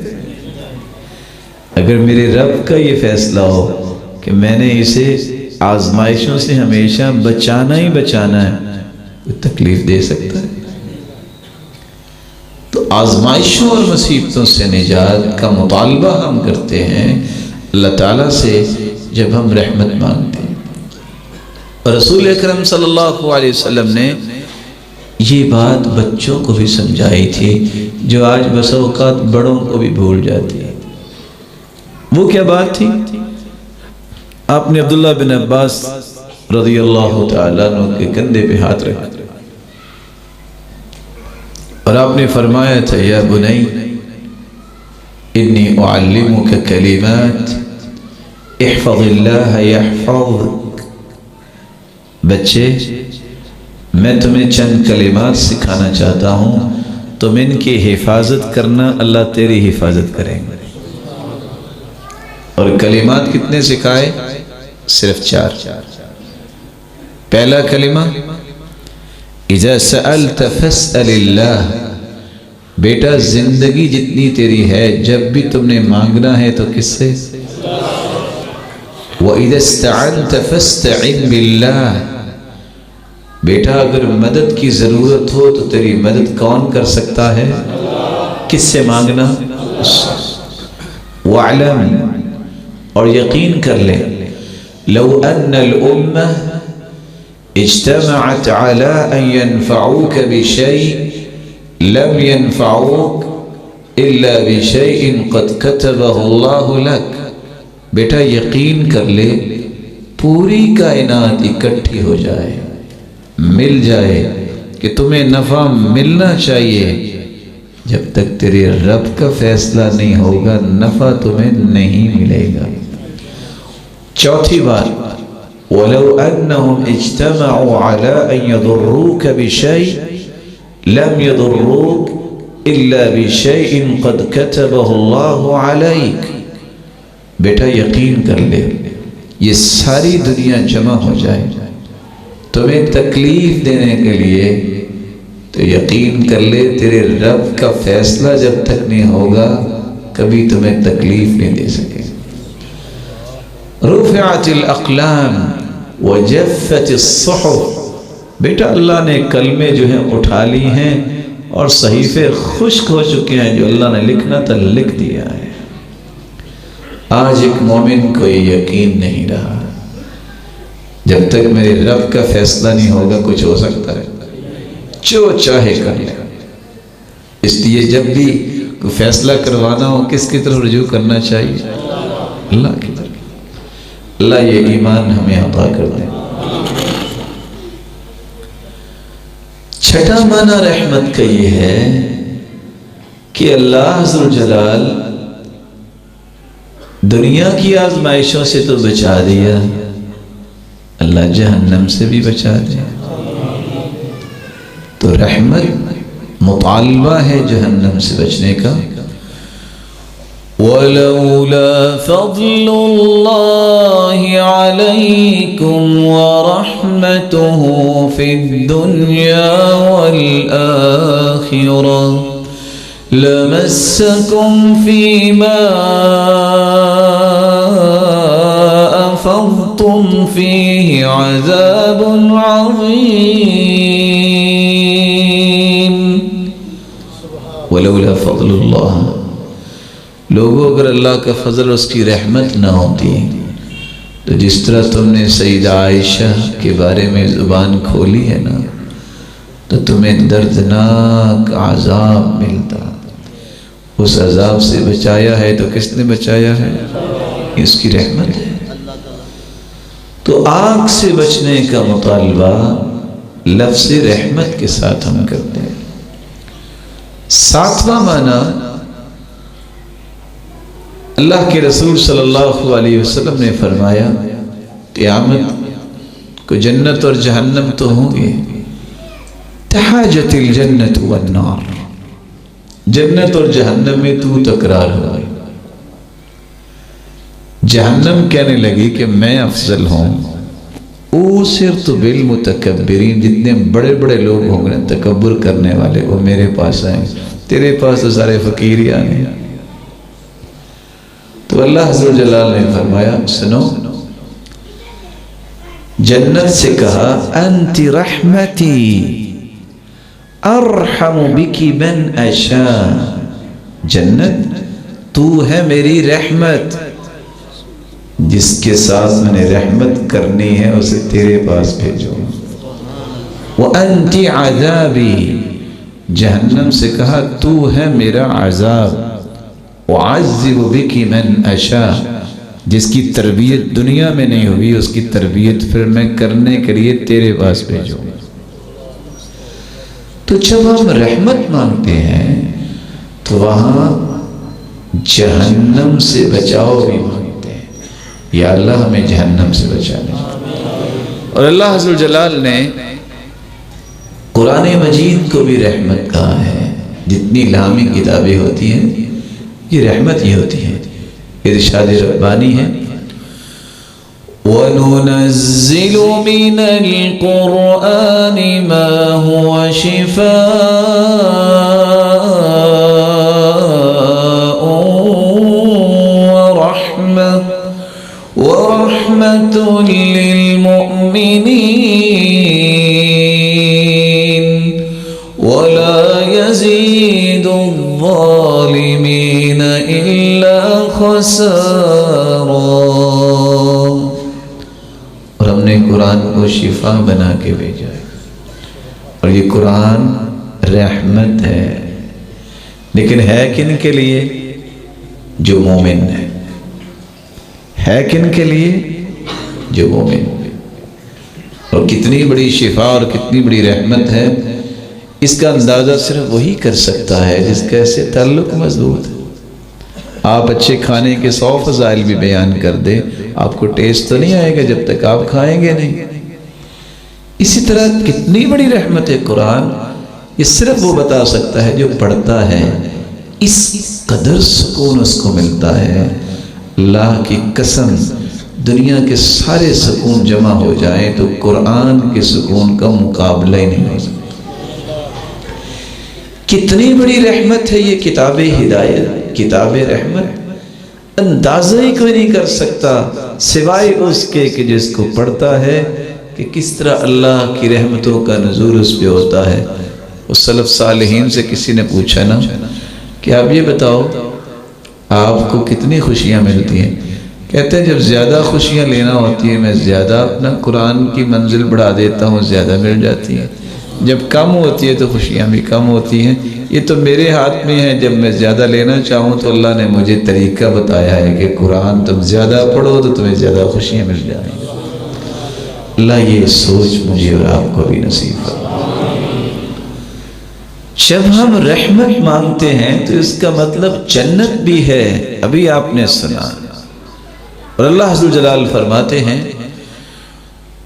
اگر میرے رب کا یہ فیصلہ ہو کہ میں نے اسے آزمائشوں سے ہمیشہ بچانا ہی بچانا ہے، وہ تکلیف دے سکتا ہے؟ تو آزمائشوں اور مصیبتوں سے نجات کا مطالبہ ہم کرتے ہیں اللہ تعالیٰ سے جب ہم رحمت مانگتے ہیں۔ اور رسول اکرم صلی اللہ علیہ وسلم نے یہ بات بچوں کو بھی سمجھائی تھی، جو آج بس اوقات بڑوں کو بھی بھول جاتی ہے۔ وہ کیا بات تھی؟ آپ نے عبداللہ بن عباس رضی اللہ تعالیٰ عنہ کے کندھے پہ ہاتھ رکھا اور آپ نے فرمایا تھا، یا بنی انی اعلمک کلمات احفظ اللہ یحفظک۔ بچے، میں تمہیں چند کلمات سکھانا چاہتا ہوں، تم ان کی حفاظت کرنا، اللہ تیری حفاظت کریں گے۔ اور کلمات کتنے سکھائے؟ صرف 4۔ پہلا کلمہ، اذا سألت فاسأل اللہ۔ بیٹا، زندگی جتنی تیری ہے، جب بھی تم نے مانگنا ہے تو کس سے؟ وَإِذَا اسْتَعَنْتَ فَاسْتَعِنْ بِاللَّهِ۔ بیٹا، اگر مدد کی ضرورت ہو تو تیری مدد کون کر سکتا ہے؟ کس سے مانگنا؟ وَعْلَمْ، اور یقین کر لے، لو ان الامہ اجتمعت على ان ينفعوك بشيء لم ينفعوك الا بشيء قد كتبه الله لك۔ بیٹا یقین کر لے، پوری کائنات اکٹھی ہو جائے، مل جائے کہ تمہیں نفع ملنا چاہیے، جب تک تیرے رب کا فیصلہ نہیں ہوگا نفع تمہیں نہیں ملے گا۔ چوتھی بات، وَلَوْ أَنَّهُمْ اجْتَمَعُوا عَلَىٰ أَن يَضُرُّوكَ بِشَيْءٍ لَمْ يَضُرُّوكَ إِلَّا بِشَيْءٍ قَدْ كَتَبَهُ اللَّهُ عَلَيْكَ۔ بیٹا یقین کر لے، یہ ساری دنیا جمع ہو جائے تمہیں تکلیف دینے کے لیے، تو یقین کر لے تیرے رب کا فیصلہ جب تک نہیں ہوگا کبھی تمہیں تکلیف نہیں دے سکے۔ رفعت الاقلام وجفت الصحف۔ بیٹا اللہ نے کلمے جو ہیں اٹھا لی ہیں اور صحیفے خشک ہو چکے ہیں، جو اللہ نے لکھنا تھا لکھ دیا ہے۔ آج ایک مومن کو یہ یقین نہیں رہا، جب تک میرے رب کا فیصلہ نہیں ہوگا کچھ ہو سکتا ہے، جو چاہے کر لے۔ اس لیے جب بھی کوئی فیصلہ کروانا ہو کس کی طرف رجوع کرنا چاہیے؟ اللہ کی طرف۔ اللہ یہ ایمان ہمیں عطا کر دے۔ چھٹا معنی رحمت کا یہ ہے کہ اللہ ذو الجلال دنیا کی آزمائشوں سے تو بچا دیا، اللہ جہنم سے بھی بچا دیا۔ تو رحمت مطالبہ ہے جہنم سے بچنے کا۔ وَلَوْلَا فَضْلُ اللَّهِ عَلَيْكُمْ وَرَحْمَتُهُ فِي الدُّنْيَا وَالْآخِرَةِ لَمَسَّكُمْ فِي مَا أَفَضْتُمْ فِيهِ عَذَابٌ عَظِيمٌ۔ وَلَوْلَا فَضْلُ اللَّهِ، لوگوں اگر اللہ کا فضل اس کی رحمت نہ ہوتی تو جس طرح تم نے سیدہ عائشہ کے بارے میں زبان کھولی ہے نا، تو تمہیں دردناک عذاب ملتا۔ اس عذاب سے بچایا ہے تو کس نے بچایا ہے؟ اس کی رحمت ہے۔ تو آگ سے بچنے کا مطالبہ لفظ رحمت کے ساتھ ہم کرتے ہیں۔ ساتواں معنی، اللہ کے رسول صلی اللہ علیہ وسلم نے فرمایا، قیامت کو جنت اور جہنم تو ہوں گے، تحاجت الجنت والنار، جنت اور جہنم میں تو تکرار ہوئی۔ جہنم کہنے لگی کہ میں افضل ہوں، اوسرت بالمتکبرین، جتنے بڑے بڑے لوگ ہوں گے تکبر کرنے والے وہ میرے پاس آئیں گے، تیرے پاس تو سارے فقیر ہی آنے۔ تو اللہ عز و جلال نے فرمایا سنو، جنت سے کہا انت رحمتی ارحم بکی من اشاء، جنت تو ہے میری رحمت، جس کے ساتھ میں نے رحمت کرنی ہے اسے تیرے پاس بھیجو۔ وَأَنْتِ عَذَابِي، جہنم سے کہا تو ہے میرا عذاب، وَعَذِّبُ بِكِ مَنْ أَشَاءُ، جس کی تربیت دنیا میں نہیں ہوئی اس کی تربیت پھر میں کرنے کے لیے تیرے پاس بھیجو۔ تو جب ہم رحمت مانگتے ہیں تو وہاں جہنم سے بچاؤ بھی مانگتے ہیں، یا اللہ ہمیں جہنم سے بچا لے۔ اور اللہ عز و جلال نے قرآن مجید کو بھی رحمت کہا ہے، جتنی لامی کتابیں ہوتی ہیں یہ رحمت ہی ہوتی ہے۔ ارشاد ربانی ہے وَنُنَزِّلُ مِنَ الْقُرْآنِ مَا هُوَ شِفَاءٌ وَرَحْمَةٌ لِّلْمُؤْمِنِينَ وَلَا يَزِيدُ الظَّالِمِينَ إِلَّا خَسَارًا۔ اور ہم نے قرآن کو شفا بنا کے بھیجا ہے، اور یہ قرآن رحمت ہے، لیکن ہے کن کے لیے؟ جو مومن ہے کن کے لیے؟ جو مومن۔ اور کتنی بڑی شفا اور کتنی بڑی رحمت ہے، اس کا اندازہ صرف وہی کر سکتا ہے جس کا ایسے تعلق مضبوط ہے۔ آپ اچھے کھانے کے 100 فضائل بھی بیان کر دیں، آپ کو ٹیسٹ تو نہیں آئے گا جب تک آپ کھائیں گے نہیں۔ اسی طرح کتنی بڑی رحمت ہے قرآن، یہ صرف وہ بتا سکتا ہے جو پڑھتا ہے، اس قدر سکون اس کو ملتا ہے۔ اللہ کی قسم دنیا کے سارے سکون جمع ہو جائیں تو قرآن کے سکون کا مقابلہ ہی نہیں ہو سکتا۔ کتنی بڑی رحمت ہے یہ کتاب ہدایت، کتاب رحمت، اندازہ ہی کوئی نہیں کر سکتا سوائے اس کے کہ جس کو پڑھتا ہے کہ کس طرح اللہ کی رحمتوں کا نزول اس پہ ہوتا ہے۔ اس سلف صالحین سے کسی نے پوچھا نا کہ آپ یہ بتاؤ آپ کو کتنی خوشیاں ملتی ہیں؟ کہتے ہیں جب زیادہ خوشیاں لینا ہوتی ہیں میں زیادہ اپنا قرآن کی منزل بڑھا دیتا ہوں، زیادہ مل جاتی ہیں۔ جب کم ہوتی ہے تو خوشیاں بھی کم ہوتی ہیں۔ یہ تو میرے ہاتھ میں ہے، جب میں زیادہ لینا چاہوں تو اللہ نے مجھے طریقہ بتایا ہے کہ قرآن تم زیادہ پڑھو تو تمہیں زیادہ خوشیاں مل جائیں گی۔ اللہ یہ سوچ مجھے اور آپ کو بھی نصیب فرمائے۔ جب ہم رحمت مانگتے ہیں تو اس کا مطلب جنت بھی ہے، ابھی آپ نے سنا۔ اور اللہ عز و جلال فرماتے ہیں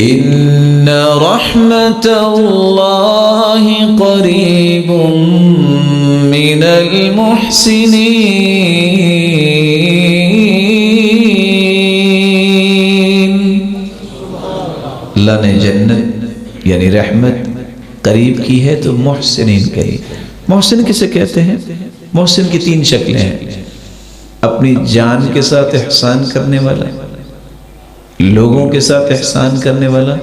ان رحمت اللہ قریب من المحسنین، اللہ نے جنت یعنی رحمت قریب کی ہے تو محسنین کہی۔ محسن کسے کہتے ہیں؟ محسن کی 3 شکلیں ہیں، اپنی جان کے ساتھ احسان کرنے والا، لوگوں کے ساتھ احسان کرنے والا،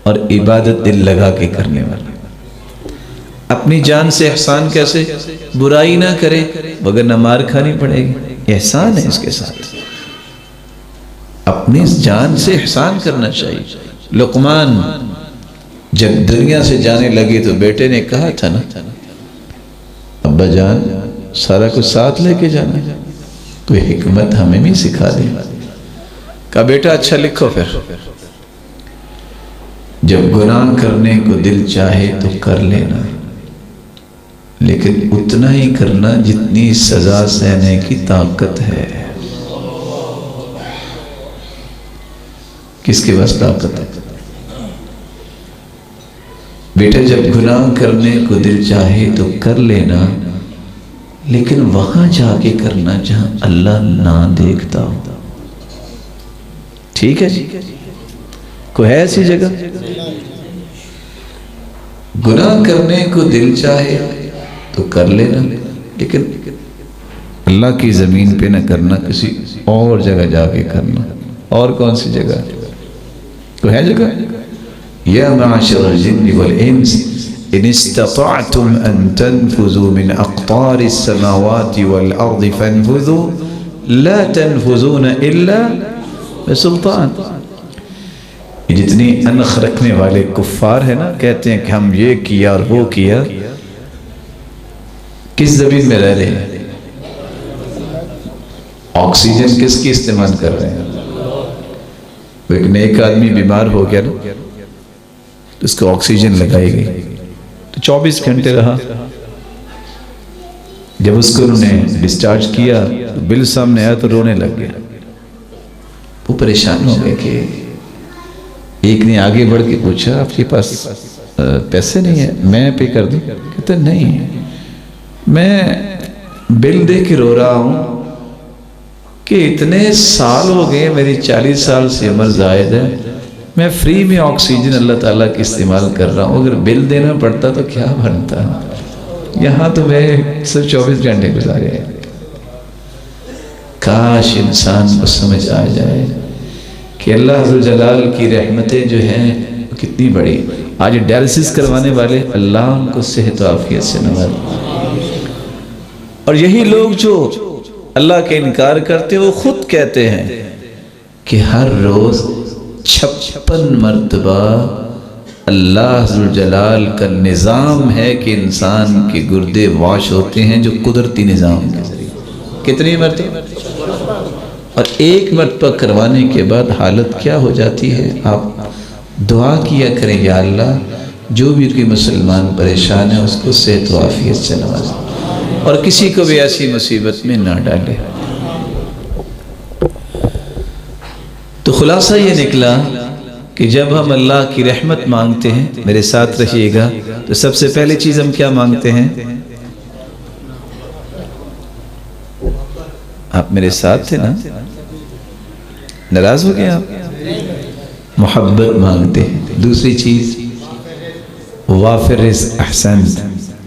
اور عبادت دل لگا کے کرنے والا۔ اپنی جان سے احسان کیسے؟ برائی نہ کرے وگرنہ مار کھانی پڑے گی، احسان ہے اس کے ساتھ۔ اپنی جان سے احسان کرنا چاہیے۔ لقمان جب دنیا سے جانے لگے تو بیٹے نے کہا تھا نا ابا جان سارا کچھ ساتھ لے کے جانا، کوئی حکمت ہمیں بھی سکھا دے۔ کہا بیٹا اچھا لکھو، پھر جب گناہ کرنے کو دل چاہے تو کر لینا، لیکن اتنا ہی کرنا جتنی سزا سہنے کی طاقت ہے۔ کس کے پاس طاقت ہے؟ بیٹا جب گناہ کرنے کو دل چاہے تو کر لینا، لیکن وہاں جا کے کرنا جہاں اللہ نہ دیکھتا ہو۔ ٹھیک ہے جی؟ کوئی ہے ایسی جگہ؟ گناہ کرنے کو دل چاہے تو کر لینا، لیکن اللہ کی زمین پہ نہ کرنا، کسی اور جگہ جا کے کرنا۔ اور کون سی جگہ؟ کوئی ہے جگہ؟ یا معاشر الجن والانس ان استطعتم ان تنفذوا من اقطار السماوات والارض فانفذوا لا تنفذون الا بسلطان۔ جتنی انخ رکھنے والے کفار ہیں نا، کہتے ہیں کہ ہم یہ کیا اور وہ کیا، کس زمین میں رہ رہے ہیں؟ آکسیجن کس کی استعمال کر رہے ہیں؟ ایک نیک آدمی بیمار ہو گیا نا، تو اس کو آکسیجن لگائی گئی تو 24 گھنٹے رہا۔ جب اس کو انہوں نے ڈسچارج کیا تو بل سامنے آیا تو رونے لگ گیا۔ وہ پریشان ہو گئے کہ ایک نے آگے بڑھ کے پوچھا آپ کے پاس پیسے نہیں ہیں، میں پے کر دوں؟ کہتے نہیں، میں بل دے کے رو رہا ہوں کہ اتنے سال ہو گئے، میری 40 سال سے عمر زائد ہے، میں فری میں آکسیجن اللہ تعالیٰ کی استعمال کر رہا ہوں، اگر بل دینا پڑتا تو کیا بنتا، یہاں تو میں صرف 24 گھنٹے گزارے ہیں۔ کاش انسان کو سمجھ آ جائے کہ اللہ ذوالجلال کی رحمتیں جو ہیں کتنی بڑی۔ آج ڈائلسس کروانے والے اللہ ان کو صحت و عافیت سے نوازے، اور یہی لوگ جو اللہ کے انکار کرتے وہ خود کہتے ہیں کہ ہر روز 56 مرتبہ اللہ ذوالجلال کا نظام ہے کہ انسان کے گردے واش ہوتے ہیں، جو قدرتی نظام کے ذریعے۔ کتنی مرتبہ؟ اور ایک مرتبہ کروانے کے بعد حالت کیا ہو جاتی ہے؟ آپ دعا کیا کریں، یا اللہ جو بھی کوئی مسلمان پریشان ہے اس کو صحت و عافیت سے نوازے، اور کسی کو بھی ایسی مصیبت میں نہ ڈالے۔ تو خلاصہ یہ نکلا کہ جب ہم اللہ کی رحمت مانگتے ہیں، میرے ساتھ رہیے گا، تو سب سے پہلی چیز ہم کیا مانگتے ہیں؟ آپ میرے ساتھ تھے نا؟ ناراض ہو گئے آپ؟ محبت مانگتے ہیں۔ دوسری چیز وافر رزق احسنت۔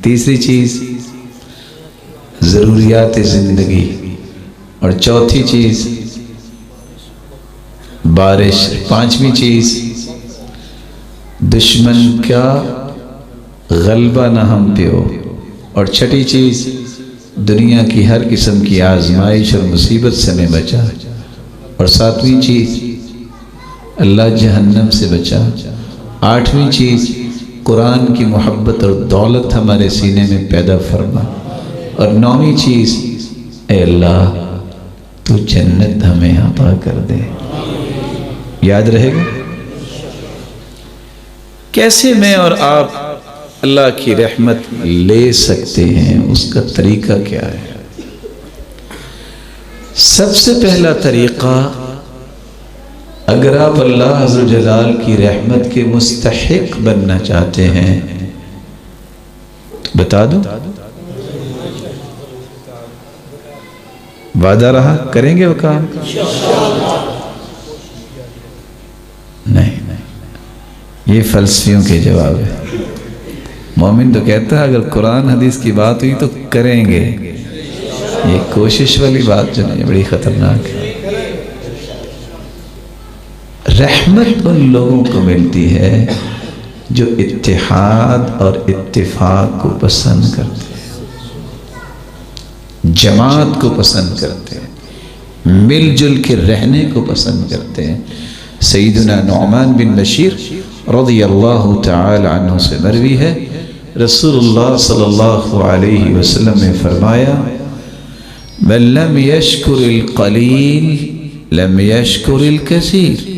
تیسری چیز ضروریات زندگی، اور چوتھی چیز بارش۔ پانچویں چیز دشمن کا غلبہ نہ ہم پہ ہو، اور چھٹی چیز دنیا کی ہر قسم کی آزمائش اور مصیبت سے ہمیں بچا، اور ساتویں چیز اللہ جہنم سے بچا۔ آٹھویں چیز قرآن کی محبت اور دولت ہمارے سینے میں پیدا فرما، اور نویں چیز اے اللہ تو جنت ہمیں عطا کر دے۔ یاد رہے گا؟ کیسے میں اور آپ اللہ کی رحمت لے سکتے ہیں، اس کا طریقہ کیا ہے؟ سب سے پہلا طریقہ، اگر آپ اللہ ذوالجلال کی رحمت کے مستحق بننا چاہتے ہیں تو بتا دو، وعدہ رہا کریں گے وہ کام؟ نہیں، یہ فلسفیوں کے جواب ہے۔ مومن تو کہتا ہے اگر قرآن حدیث کی بات ہوئی تو کریں گے، یہ کوشش والی بات جو نہیں، بڑی خطرناک ہے۔ رحمت ان لوگوں کو ملتی ہے جو اتحاد اور اتفاق کو پسند کرتے ہیں، جماعت کو پسند کرتے ہیں، مل جل کے رہنے کو پسند کرتے ہیں۔ سیدنا نعمان بن بشیر رضی اللہ تعالی عنہ سے مروی ہے، رسول اللہ صلی اللہ علیہ وسلم نے فرمایا من لم یشکر القلیل لم یشکر الکثیر،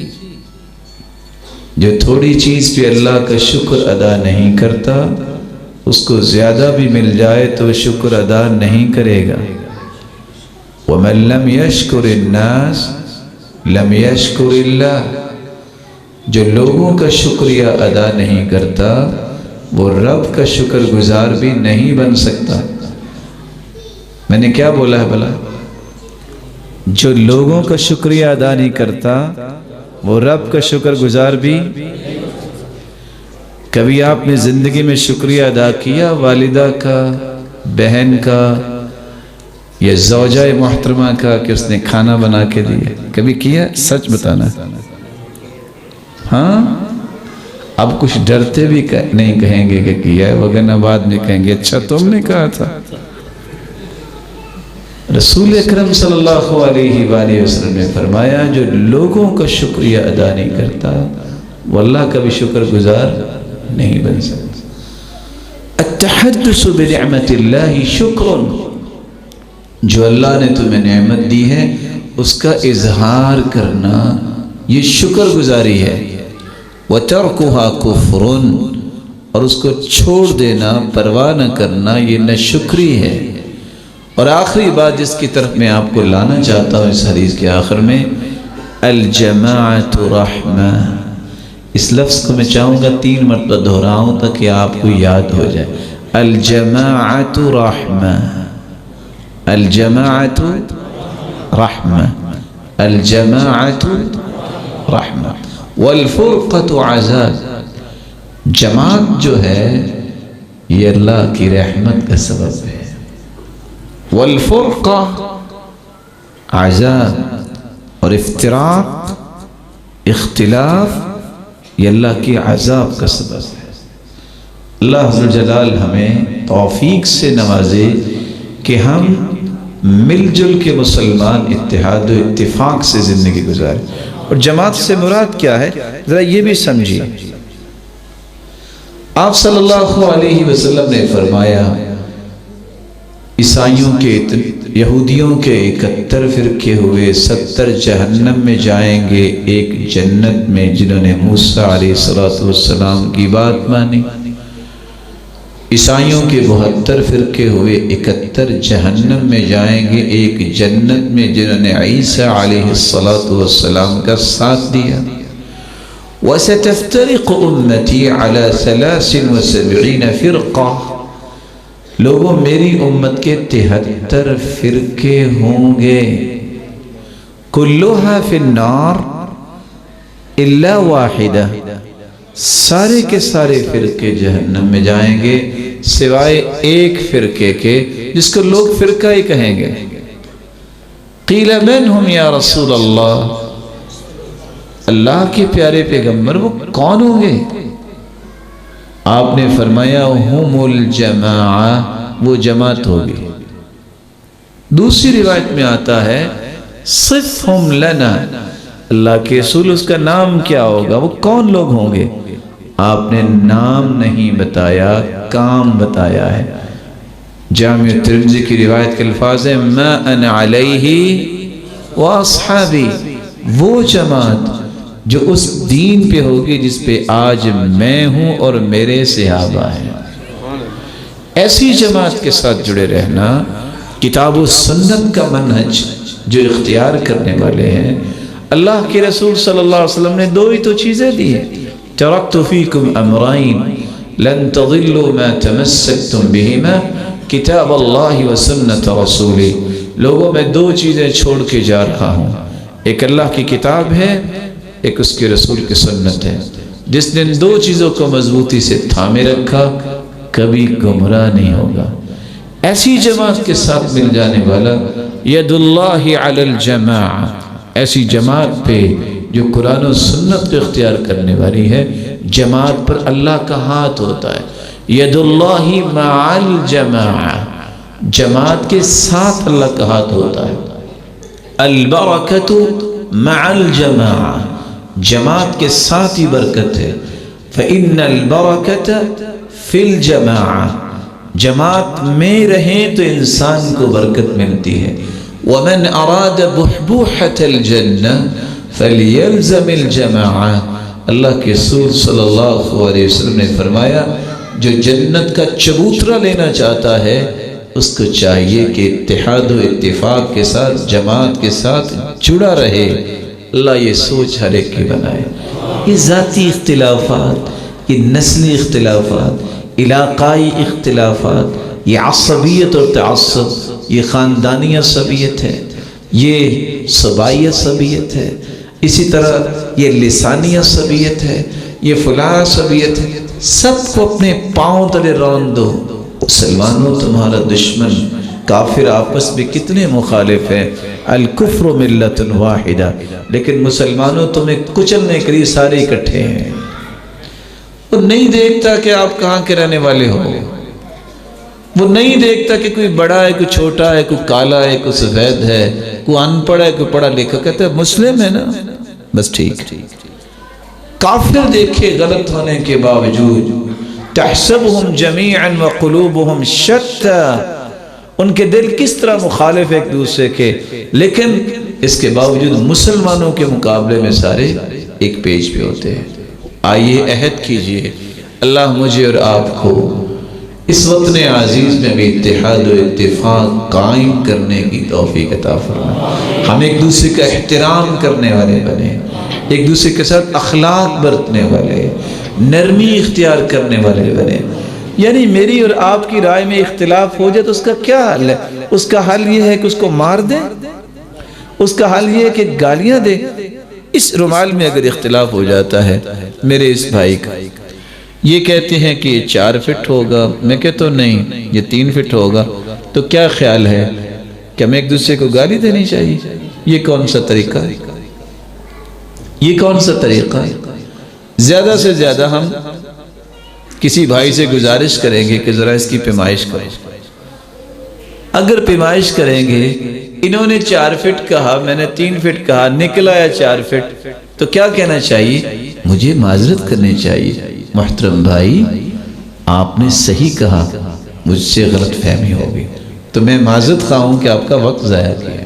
جو تھوڑی چیز پہ اللہ کا شکر ادا نہیں کرتا اس کو زیادہ بھی مل جائے تو شکر ادا نہیں کرے گا۔ ومن لم یشکر الناس لم یشکر اللہ، جو لوگوں کا شکریہ ادا نہیں کرتا وہ رب کا شکر گزار بھی نہیں بن سکتا۔ میں نے کیا بولا ہے بھلا؟ جو لوگوں کا شکریہ ادا نہیں کرتا وہ رب کا شکر گزار بھی۔ کبھی آپ نے زندگی میں شکریہ ادا کیا والدہ کا، بہن کا یا زوجہ محترمہ کا کہ اس نے کھانا بنا کے دیا؟ کبھی کیا؟ سچ بتانا۔ ہاں، اب کچھ ڈرتے بھی نہیں کہیں گے کہ کیا ہے، وگرنہ بعد میں کہیں گے اچھا تم نے کہا تھا۔ رسول اکرم صلی اللہ علیہ وآلہ وسلم نے فرمایا جو لوگوں کا شکریہ ادا نہیں کرتا وہ اللہ کا بھی شکر گزار نہیں بن سکتا۔ التحدث بنعمت اللہ شکر، جو اللہ نے تمہیں نعمت دی ہے اس کا اظہار کرنا یہ شکر گزاری ہے۔ وَتَرْكُهَا كُفْرٌ، اور اس کو چھوڑ دینا، پرواہ نہ کرنا، یہ ناشکری ہے۔ اور آخری بات جس کی طرف میں آپ کو لانا چاہتا ہوں اس حدیث کے آخر میں، الجماعت رحمہ، اس لفظ کو میں چاہوں گا 3 مرتبہ دہراؤں تاکہ آپ کو یاد ہو جائے۔ الجماعت رحمہ، الجماعت رحمہ، الجماعت رحمہ، والفرقۃ عذاب، جماعت جو ہے یہ اللہ کی رحمت کا سبب ہے، والفرقہ عذاب، اور افتراق، اختلاف یہ اللہ کی عذاب کا سبب ہے۔ اللہ عز و جلال ہمیں توفیق سے نوازے کہ ہم مل جل کے مسلمان اتحاد و اتفاق سے زندگی گزاریں۔ اور جماعت سے مراد کیا ہے ذرا یہ بھی سمجھیے۔ آپ صلی اللہ علیہ وسلم نے فرمایا عیسائیوں کے، یہودیوں کے 71 فرقے ہوئے، 70 جہنم میں جائیں گے، ایک جنت میں جنہوں نے موسیٰ علیہ السلام کی بات مانی۔ عیسائیوں کے 72 فرقے ہوئے، 71 جہنم میں جائیں گے، ایک جنت میں جنہوں نے عیسیٰ علیہ السلام کا ساتھ دیا۔ وَسَتَفْتَرِقُ أُمَّتِي عَلَى 73 فرقہ، لوگوں میری امت کے 73 فرقے ہوں گے، کلھا فی النار الا واحدہ، سارے کے سارے فرقے جہنم میں جائیں گے سوائے ایک فرقے کے جس کو لوگ فرقہ ہی کہیں گے۔ قیل من ہم یا رسول اللہ، اللہ کے پیارے پیغمبر وہ کون ہوں گے؟ آپ نے فرمایا ہم الجماعہ، وہ جماعت ہوگی۔ دوسری روایت میں آتا ہے صفہم لنا، اللہ کے رسول اس کا نام کیا ہوگا، وہ کون لوگ ہوں گے؟ آپ نے نام نہیں بتایا، کام بتایا ہے۔ جامع ترمذی کی روایت کے الفاظ ہیں ما انا علیہ واصحابی، وہ جماعت جو اس دین پہ ہوگی جس پہ آج میں ہوں اور میرے صحابہ ہیں۔ ایسی جماعت کے ساتھ جڑے رہنا، کتاب و سنت کا منہج جو اختیار کرنے والے ہیں۔ اللہ کے رسول صلی اللہ علیہ وسلم نے 2 ہی تو چیزیں دی ہیں، ترکت فیکم امرین لن تضلوا ما تمسکتم بہما کتاب اللہ و سنت رسولی، لوگوں میں 2 چیزیں چھوڑ کے جا رہا ہوں، ایک اللہ کی کتاب ہے، ایک اس کے رسول کی سنت ہے۔ جس نے ان 2 چیزوں کو مضبوطی سے تھامے رکھا کبھی گمراہ نہیں ہوگا۔ ایسی جماعت کے ساتھ مل جانے والا ید اللہ علی الجماع، ایسی جماعت پہ جو قرآن و سنت کو اختیار کرنے والی ہے، جماعت پر اللہ کا ہاتھ ہوتا ہے۔ ید اللہ مع الجماع، جماعت کے ساتھ اللہ کا ہاتھ ہوتا ہے۔ البرکۃ مع الجماع، جماعت کے ساتھ ہی برکت ہے۔ فإن البرکۃ فی الجماع، جماعت میں رہیں تو انسان کو برکت ملتی ہے۔ ومن اراد بحبوحۃ الجنہ فلیلزم الجماع، اللہ کے رسول صلی اللہ علیہ وسلم نے فرمایا جو جنت کا چبوترا لینا چاہتا ہے اس کو چاہیے کہ اتحاد و اتفاق کے ساتھ، جماعت کے ساتھ جڑا رہے۔ اللہ یہ سوچ ہر ایک کی بنائے۔ یہ ذاتی اختلافات، یہ نسلی اختلافات، علاقائی اختلافات، یہ عصبیت اور تعصب، یہ خاندانی عصبیت ہے، یہ صبائی عصبیت ہے۔ اسی طرح یہ لسانی عصبیت ہے، یہ فلاں عصبیت ہے، سب کو اپنے پاؤں تلے رون دو۔ مسلمانوں تمہارا دشمن کافر آپس میں کتنے مخالف ہیں، الکفر ملت واحدہ، لیکن مسلمانوں تمہیں کچلنے کے لیے سارے اکٹھے ہیں۔ وہ نہیں دیکھتا کہ آپ کہاں کے رہنے والے ہو، وہ نہیں دیکھتا کہ کوئی بڑا ہے، کوئی چھوٹا ہے، کوئی کالا ہے، کوئی سفید ہے، کوئی ان پڑھ ہے، کوئی پڑھا لکھا، کہتا ہے مسلم ہے نا، بس ٹھیک۔ کافر دیکھے غلط ہونے کے باوجود، تحسبهم جميعا وقلوبهم شتى، ان کے دل کس طرح مخالف ایک دوسرے کے، لیکن اس کے باوجود مسلمانوں کے مقابلے میں سارے ایک پیج پہ ہوتے ہیں۔ آئیے عہد کیجئے اللہ مجھے اور آپ کو اس وطن عزیز میں بھی اتحاد و اتفاق قائم کرنے کی توفیق عطا فرمائے۔ ہم ایک دوسرے کا احترام کرنے والے بنے، ایک دوسرے کے ساتھ اخلاق برتنے والے، نرمی اختیار کرنے والے بنے۔ یعنی میری اور آپ کی رائے میں اختلاف ہو جائے تو اس کا کیا حل ہے؟ اس کا حل یہ ہے کہ اس کو مار دیں، اس کا حل یہ ہے کہ گالیاں دیں۔ اس رومال میں اگر اختلاف ہو جاتا ہے میرے اس بھائی کا، یہ کہتے ہیں کہ یہ 4 فٹ ہوگا، میں کہتا ہوں نہیں یہ 3 فٹ ہوگا، تو کیا خیال ہے کہ ہمیں ایک دوسرے کو گالی دینی چاہیے؟ یہ کون سا طریقہ ہے؟ یہ کون سا طریقہ ہے؟ زیادہ سے زیادہ ہم کسی بھائی سے گزارش کریں گے کہ ذرا اس کی پیمائش کریں۔ اگر پیمائش کریں گے، انہوں نے 4 فٹ کہا، میں نے 3 فٹ کہا، نکل آیا 4 فٹ، تو کیا کہنا چاہیے؟ مجھے معذرت کرنی چاہیے، محترم بھائی آپ نے صحیح کہا، مجھ سے غلط فہمی ہوگی، تو میں معذرت خواہ ہوں کہ آپ کا وقت ضائع کیا۔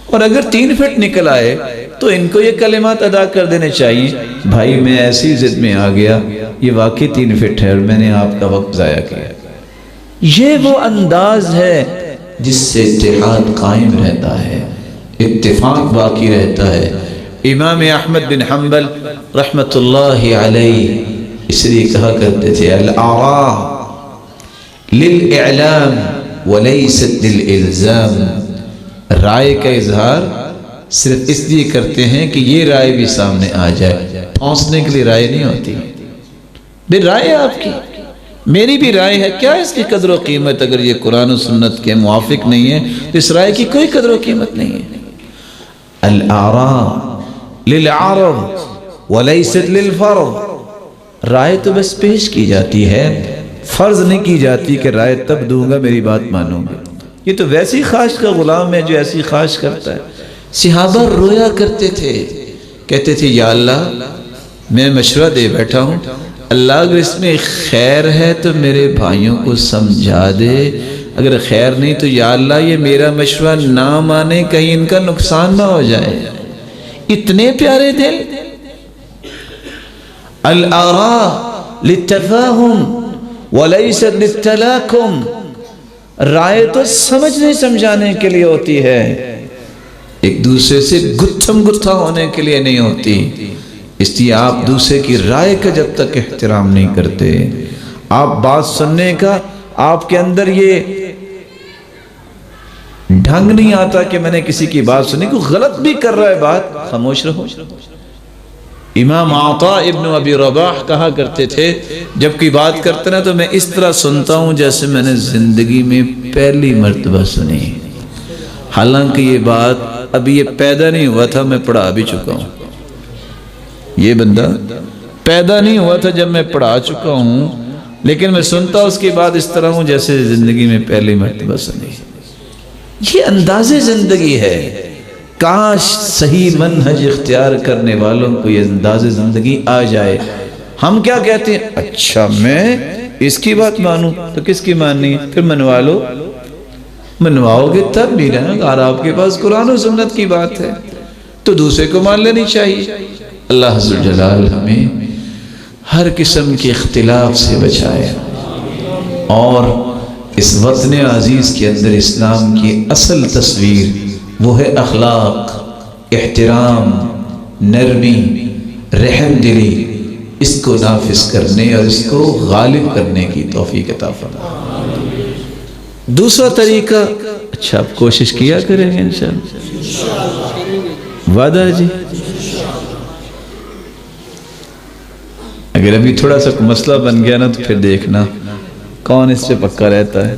اور اگر 3 فٹ نکل آئے تو ان کو یہ کلمات ادا کر دینے چاہیے، بھائی میں ایسی ضد میں آ گیا، یہ واقعی 3 فٹ ہے اور میں نے آپ کا وقت ضائع کیا۔ یہ وہ انداز ہے جس سے اتحاد قائم رہتا ہے، اتفاق باقی رہتا ہے۔ امام احمد بن حنبل رحمت اللہ علیہ اس لیے کہا کرتے تھے الآراء للإعلام وليست للإلزام، رائے کا اظہار صرف اس لیے کرتے ہیں کہ یہ رائے بھی سامنے آ جائے، پھونسنے کے لیے رائے نہیں ہوتی۔ بے رائے آپ کی، میری بھی رائے ہے، کیا اس کی قدر و قیمت؟ اگر یہ قرآن و سنت کے موافق نہیں ہے تو اس رائے کی کوئی قدر و قیمت نہیں ہے۔ الآراء للعرض وليست للفرض، رائے تو بس پیش کی جاتی ہے، فرض نہیں کی جاتی کہ رائے تب دوں گا میری بات مانوں گا۔ یہ تو ویسی خواہش کا غلام ہے جو ایسی خواہش کرتا ہے۔ صحابہ رویا کرتے تھے، کہتے تھے یا اللہ میں مشورہ دے بیٹھا ہوں، اللہ اگر اس میں خیر ہے تو میرے بھائیوں کو سمجھا دے، اگر خیر نہیں تو یا اللہ یہ میرا مشورہ نہ مانے، کہیں ان کا نقصان نہ ہو جائے۔ اتنے پیارے دل۔ الآراء للتفاہم وليست للتلاکم، رائے تو سمجھنے سمجھانے کے لیے ہوتی ہے، ایک دوسرے سے گتھم گتھا ہونے کے لیے نہیں ہوتی۔ اس لیے آپ دوسرے کی رائے کا جب تک احترام نہیں کرتے، آپ بات سننے کا آپ کے اندر یہ ڈھنگ نہیں آتا کہ میں نے کسی کی بات سنی، کوئی غلط بھی کر رہا ہے بات، خاموش رہو۔ امام عطا ابن ابی رباح کہا کرتے تھے جب کوئی بات کرتے نا تو میں اس طرح سنتا ہوں جیسے میں نے زندگی میں پہلی مرتبہ سنی، حالانکہ یہ بات ابھی یہ پیدا نہیں ہوا تھا، میں پڑھا بھی چکا ہوں۔ یہ بندہ پیدا نہیں ہوا تھا جب میں پڑھا چکا ہوں، لیکن میں سنتا اس کے بعد اس طرح ہوں جیسے زندگی میں پہلی مرتبہ سنی۔ یہ انداز زندگی ہے، کاش صحیح منہج اختیار کرنے والوں کو یہ انداز زندگی آ جائے۔ ہم کیا کہتے ہیں، اچھا میں اس کی بات مانوں تو کس کی ماننی ہے؟ پھر منوا لو، منواؤ گے تب بھی نا، اگر آپ کے پاس قرآن و سنت کی بات ہے تو دوسرے کو مان لینی چاہیے۔ اللہ عز و جلال ہمیں ہر قسم کے اختلاف سے بچائے، اور اس وطن عزیز کے اندر اسلام کی اصل تصویر وہ ہے اخلاق، احترام، نرمی، رحم دلی، اس کو نافذ کرنے اور اس کو غالب کرنے کی توفیق عطا فرمائے۔ دوسرا طریقہ، اچھا آپ کوشش کیا کریں گے انشاءاللہ، وعدہ ہے جی؟ اگر ابھی تھوڑا سا مسئلہ بن گیا نا تو پھر دیکھنا کون اس سے پکا رہتا ہے.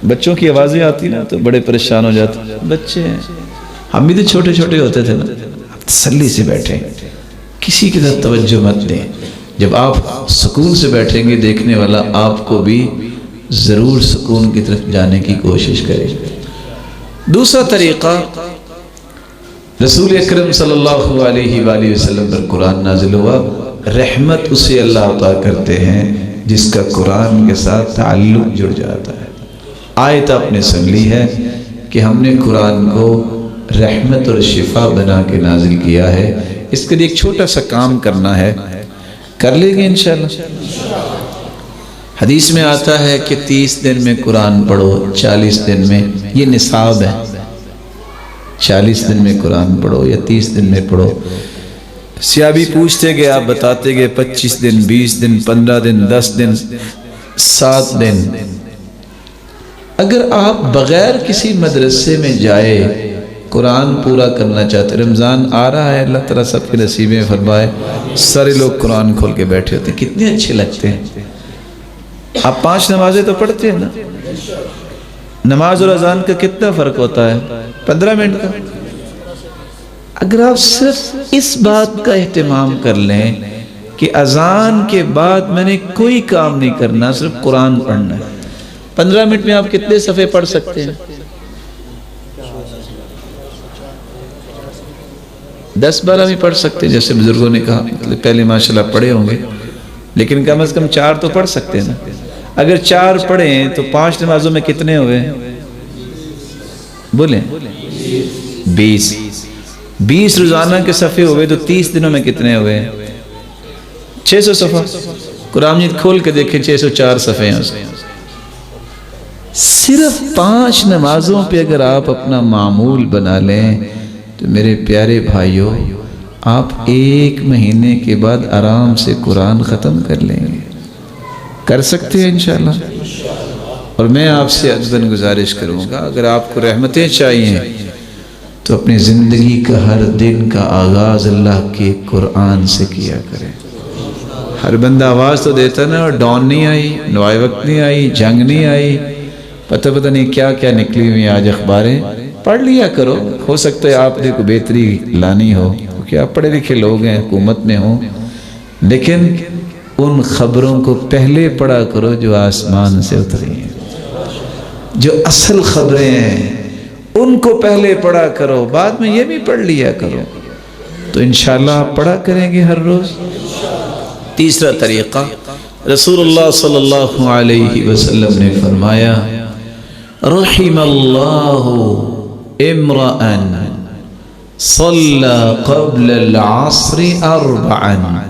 بچوں کی آوازیں آتی نا تو بڑے پریشان ہو جاتے. بچے ہیں، ہم بھی تو چھوٹے چھوٹے ہوتے تھے نا. تسلی سے بیٹھیں، کسی کی طرف توجہ مت دیں. جب آپ سکون سے بیٹھیں گے دیکھنے والا آپ کو بھی ضرور سکون کی طرف جانے کی کوشش کرے. دوسرا طریقہ، رسول اکرم صلی اللہ علیہ وآلہ وسلم پر قرآن نازل ہوا. رحمت اسے اللہ عطا کرتے ہیں جس کا قرآن کے ساتھ تعلق جڑ جاتا ہے. آیت آپ نے سن لی ہے کہ ہم نے قرآن کو رحمت اور شفا بنا کے نازل کیا ہے. اس کے لیے ایک چھوٹا سا کام کرنا ہے، کر لیں گے انشاءاللہ. حدیث میں آتا ہے کہ 30 دن میں قرآن پڑھو، 40 دن میں، یہ نصاب ہے. 40 دن میں قرآن پڑھو یا 30 دن میں پڑھو. سیابی پوچھتے گئے، آپ بتاتے گئے 25 دن، 20 دن، 15 دن، 10 دن، 7 دن. اگر آپ بغیر کسی مدرسے میں جائے قرآن پورا کرنا چاہتے، رمضان آ رہا ہے، اللہ تعالیٰ سب کے نصیب میں فرمائے، سارے لوگ قرآن کھول کے بیٹھے ہوتے ہیں، کتنے اچھے لگتے ہیں. آپ 5 نمازیں تو پڑھتے ہیں نا. نماز اور اذان کا کتنا فرق ہوتا ہے؟ 15 منٹ کا. اگر آپ صرف اس بات کا اہتمام کر لیں کہ اذان کے بعد میں نے کوئی کام نہیں کرنا، صرف قرآن پڑھنا ہے، 15 منٹ میں آپ کتنے صفحے پڑھ سکتے ہیں؟ 10-12 بھی پڑھ سکتے ہیں، جیسے بزرگوں نے کہا. پہلے ماشاءاللہ پڑھے ہوں گے لیکن کم از کم 4 تو پڑھ سکتے ہیں نا. اگر 4 پڑھیں تو 5 نمازوں میں کتنے ہوئے؟ بولیں 20 روزانہ کے صفحے ہوئے تو 30 دنوں میں کتنے ہوئے؟ 600 صفحہ. قرآن مجید کھول کے دیکھیں 604 صفحے ہیں. صرف 5 نمازوں پہ اگر آپ اپنا معمول بنا لیں تو میرے پیارے بھائیوں آپ 1 مہینے کے بعد آرام سے قرآن ختم کر لیں گے. کر سکتے ہیں انشاءاللہ. اور میں آپ سے عزیزاً گزارش کروں گا، اگر آپ کو رحمتیں چاہیے تو اپنی زندگی کا ہر دن کا آغاز اللہ کے قرآن سے کیا کریں. ہر بندہ آواز تو دیتا نا، اور ڈان نہیں آئی، نوائے وقت نہیں آئی، جنگ نہیں آئی، پتہ نہیں کیا کیا نکلی ہوئی آج اخباریں. پڑھ لیا کرو، ہو سکتا ہے آپ نے کوئی بہتری لانی ہو کیونکہ آپ پڑھے لکھے لوگ ہیں، حکومت میں ہوں، لیکن ان خبروں کو پہلے پڑھا کرو جو آسمان سے اتری ہیں. جو اصل خبریں ہیں ان کو پہلے پڑھا کرو، بعد میں یہ بھی پڑھ لیا کرو، تو انشاءاللہ آپ پڑھا کریں گے ہر روز. تیسرا طریقہ، رسول اللہ صلی اللہ علیہ وسلم نے فرمایا رحم اللہ امرأن صلی قبل العصر 4،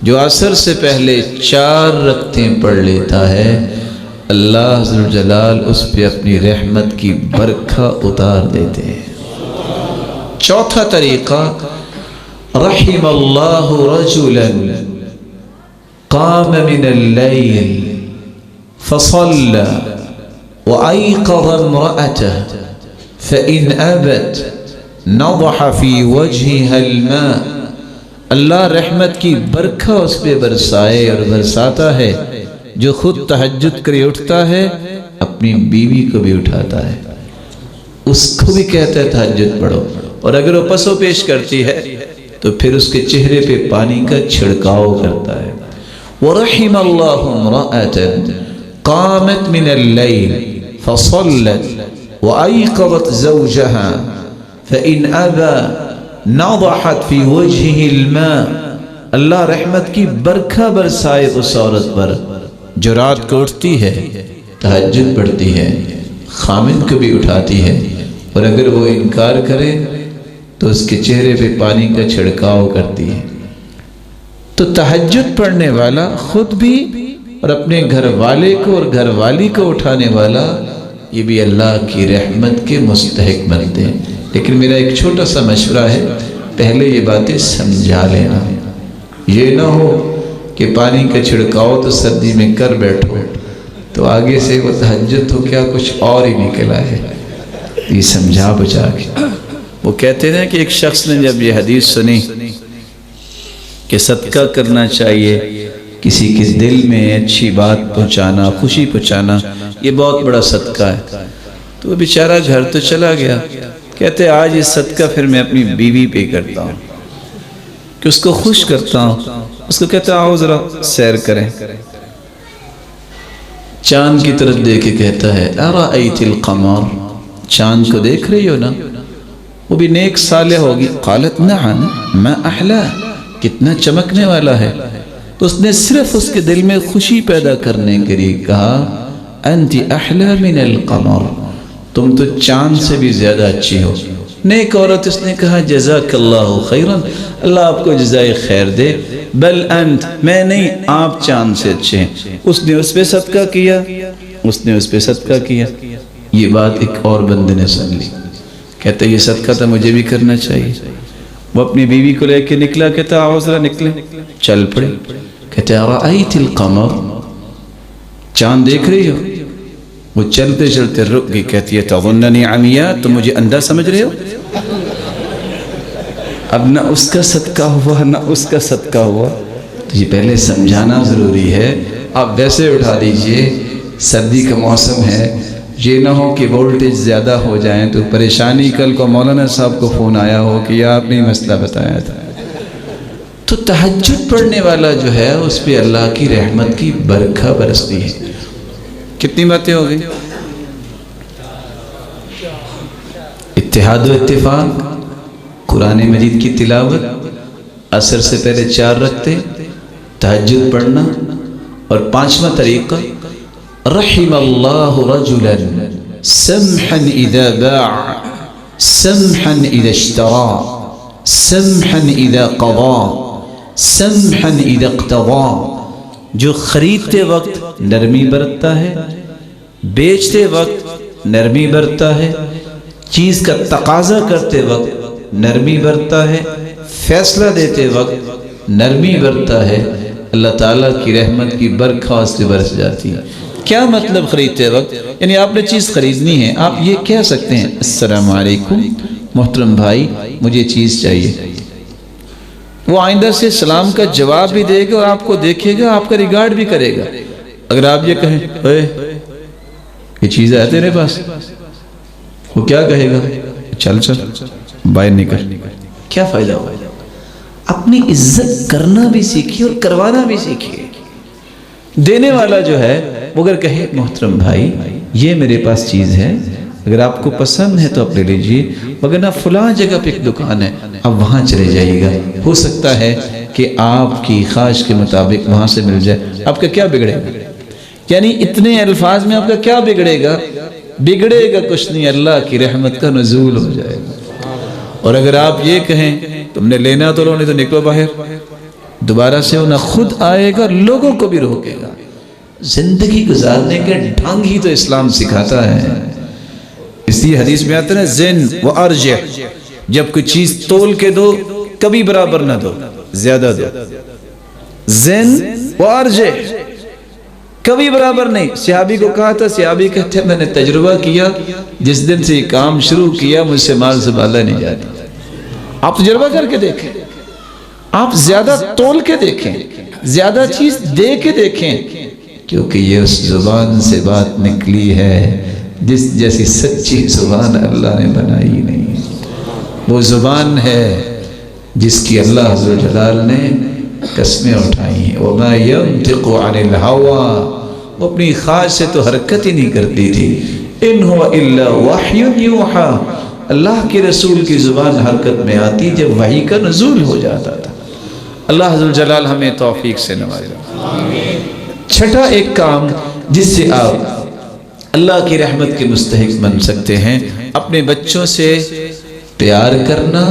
جو عصر سے پہلے 4 رکعتیں پڑھ لیتا ہے اللہ عز و جلال اس پہ اپنی رحمت کی برکھا اتار دیتے ہیں. چوتھا طریقہ، رحم اللہ رجلا قام من اللیل فصلى وأيقظ امرأته فإن أبت نضح في وجهها الماء. اللہ رحمت کی برکھا اس پہ برسائے اور برساتا ہے جو خود تہجد کرے اٹھتا ہے، اپنی بیوی کو بھی اٹھاتا ہے، اس کو بھی کہتا ہے تہجد پڑھو، اور اگر وہ پسو پیش کرتی ہے تو پھر اس کے چہرے پہ پانی کا چھڑکاؤ کرتا ہے. وَرَحِمَ اللَّهُ امْرَأَةً قَامَتْ مِنَ اللَّيْلِ فَصَلَّتْ وَأَيْقَظَتْ زَوْجَهَا فَإِنْ أَبَى نَضَحَتْ فِي وَجْهِهِ الْمَاءِ. اللہ رحمت کی برکھا برسائے اس عورت پر جو رات کو اٹھتی ہے، تہجد پڑھتی ہے، خامن کو بھی اٹھاتی ہے، اور اگر وہ انکار کرے تو اس کے چہرے پہ پانی کا چھڑکاؤ کرتی ہے. تو تہجد پڑھنے والا خود بھی اور اپنے گھر والے کو اور گھر والی کو اٹھانے والا، یہ بھی اللہ کی رحمت کے مستحق بنتے ہیں. لیکن میرا ایک چھوٹا سا مشورہ ہے، پہلے یہ باتیں سمجھا لینا. یہ نہ ہو کہ پانی کا چھڑکاؤ تو سردی میں کر بیٹھو تو آگے سے وہ تہجد تو کیا کچھ اور ہی نکلا ہے. یہ سمجھا بچا کے وہ کہتے ہیں کہ ایک شخص نے جب یہ حدیث سنی کہ صدقہ کرنا چاہیے، کسی کے دل میں اچھی بات پہنچانا، خوشی پہنچانا، یہ بہت بڑا صدقہ ہے، تو وہ بیچارہ گھر تو چلا گیا، کہتے آج یہ صدقہ پھر میں اپنی بیوی پہ کرتا ہوں کہ اس کو خوش کرتا ہوں، اس کو کہتا آؤ ذرا سیر کریں، چاند کی طرف دیکھ کے کہتا ہے ارأیت القمر، چاند کو دیکھ رہی ہو نا؟ وہ بھی نیک صالح ہوگی، قالت نعم ما احلا، کتنا چمکنے والا ہے، تو اس نے صرف اس کے دل میں خوشی پیدا کرنے کے لیے کہا انت احلا من القمر، تم تو چاند سے بھی زیادہ اچھی ہو۔ نیک عورت، اس نے کہا جزاک اللہ خیرا، اللہ آپ کو جزائے خیر دے، بل انت، میں نہیں، آپ چاند سے اچھے ہیں۔ اس نے اس پہ صدقہ کیا، اس نے اس پہ صدقہ کیا۔ یہ بات ایک اور بندے نے سن لی، کہتا یہ صدقہ تو مجھے بھی کرنا چاہیے۔ وہ اپنی بیوی کو لے کے نکلا، کہتا آؤ ذرا نکلے، چل پڑے، کہتا رأیت القمر، چاند دیکھ رہی ہو؟ وہ چلتے چلتے رک گئی، کہتی ہے تظننی عمیاء، تم مجھے اندھا سمجھ رہے ہو؟ اب نہ اس کا صدقہ ہوا نہ اس کا صدقہ ہوا، تو یہ پہلے سمجھانا ضروری ہے۔ آپ ویسے اٹھا دیجئے، سردی کا موسم ہے، یہ نہ ہو کہ وولٹیج زیادہ ہو جائیں تو پریشانی، کل کو مولانا صاحب کو فون آیا ہو کہ آپ نے مسئلہ بتایا تھا۔ تو تہجد پڑھنے والا جو ہے اس پہ اللہ کی رحمت کی برکھا برستی ہے۔ کتنی باتیں ہو گئی؟ اتحاد و اتفاق، قرآن مجید کی تلاوت، عصر سے پہلے 4 رکعتیں، تہجد پڑھنا، اور 5واں طریقہ رحم اللہ رجلا سمحا اذا باع سمحا اذا اشترى سمحا اذا قضى سمحا اذا اقتضى، جو خریدتے وقت نرمی برتتا ہے، بیچتے وقت نرمی برتتا ہے، چیز کا تقاضا کرتے وقت نرمی برتتا ہے، فیصلہ دیتے وقت نرمی برتتا ہے، اللہ تعالیٰ کی رحمت کی برکھا اس سے برس جاتی ہے۔ کیا مطلب خریدتے وقت؟ یعنی آپ نے چیز خریدنی ہے، آپ یہ کہہ سکتے ہیں السلام علیکم محترم بھائی، مجھے چیز چاہیے۔ وہ آئندہ سے سلام کا جواب بھی دے گا اور آپ کو دیکھے گا، آپ کا ریگارڈ بھی کرے گا۔ اگر آپ یہ کہیں اے یہ چیز ہے تیرے پاس، وہ کیا کہے گا؟ چل چل باہر نکل۔ کیا فائدہ ہوا؟ اپنی عزت کرنا بھی سیکھیے اور کروانا بھی سیکھیے۔ دینے والا جو ہے وہ اگر کہے محترم بھائی یہ میرے پاس چیز ہے، اگر آپ کو پسند ہے تو آپ لے لیجئے، مگر نہ فلاں جگہ پہ ایک دکان ہے، آپ وہاں چلے جائیے گا، ہو سکتا ہے کہ آپ کی خواہش کے مطابق وہاں سے مل جائے، آپ کا کیا بگڑے گا؟ یعنی اتنے الفاظ میں آپ کا کیا بگڑے گا؟ بگڑے گا کچھ نہیں، اللہ کی رحمت کا نزول ہو جائے گا۔ اور اگر آپ یہ کہیں تم نے لینا تو لو، نہیں تو نکلو باہر، دوبارہ سے وہ نہ خود آئے گا، لوگوں کو بھی روکے گا۔ زندگی گزارنے کے ڈھنگ ہی تو اسلام سکھاتا ہے۔ اس لیے حدیث میں آتا ہے زن و ارجح، جب کوئی چیز تول کے دو کبھی برابر نہ دو، زیادہ دو۔ زن و ارجح، کبھی برابر نہیں۔ صحابی کو کہا تھا، صحابی کہتے ہیں میں نے تجربہ کیا، جس دن سے یہ کام شروع کیا مجھ سے مال سنبھالا نہیں جاتا۔ آپ تجربہ کر کے دیکھیں، آپ زیادہ تول کے دیکھیں، زیادہ چیز دے کے دیکھیں، کیونکہ یہ اس زبان سے بات نکلی ہے جس جیسی سچی زبان اللہ نے بنائی نہیں۔ وہ زبان ہے جس کی اللہ عز و جلال نے قسمیں اٹھائی ہیں۔ وَمَا يَنْتِقُ عَنِ الْهَوَىٰ، وہ اپنی خواہش سے تو حرکت ہی نہیں کرتی تھی۔ إِنْ هُوَ إِلَّا وَحْيٌ يُوحَىٰ، اللہ کے رسول کی زبان حرکت میں آتی جب وحی کا نزول ہو جاتا تھا۔ اللہ عز و جلال ہمیں توفیق سے نوازے۔ چھٹا ایک کام جس سے آپ اللہ کی رحمت کے مستحق بن سکتے ہیں، اپنے بچوں سے پیار کرنا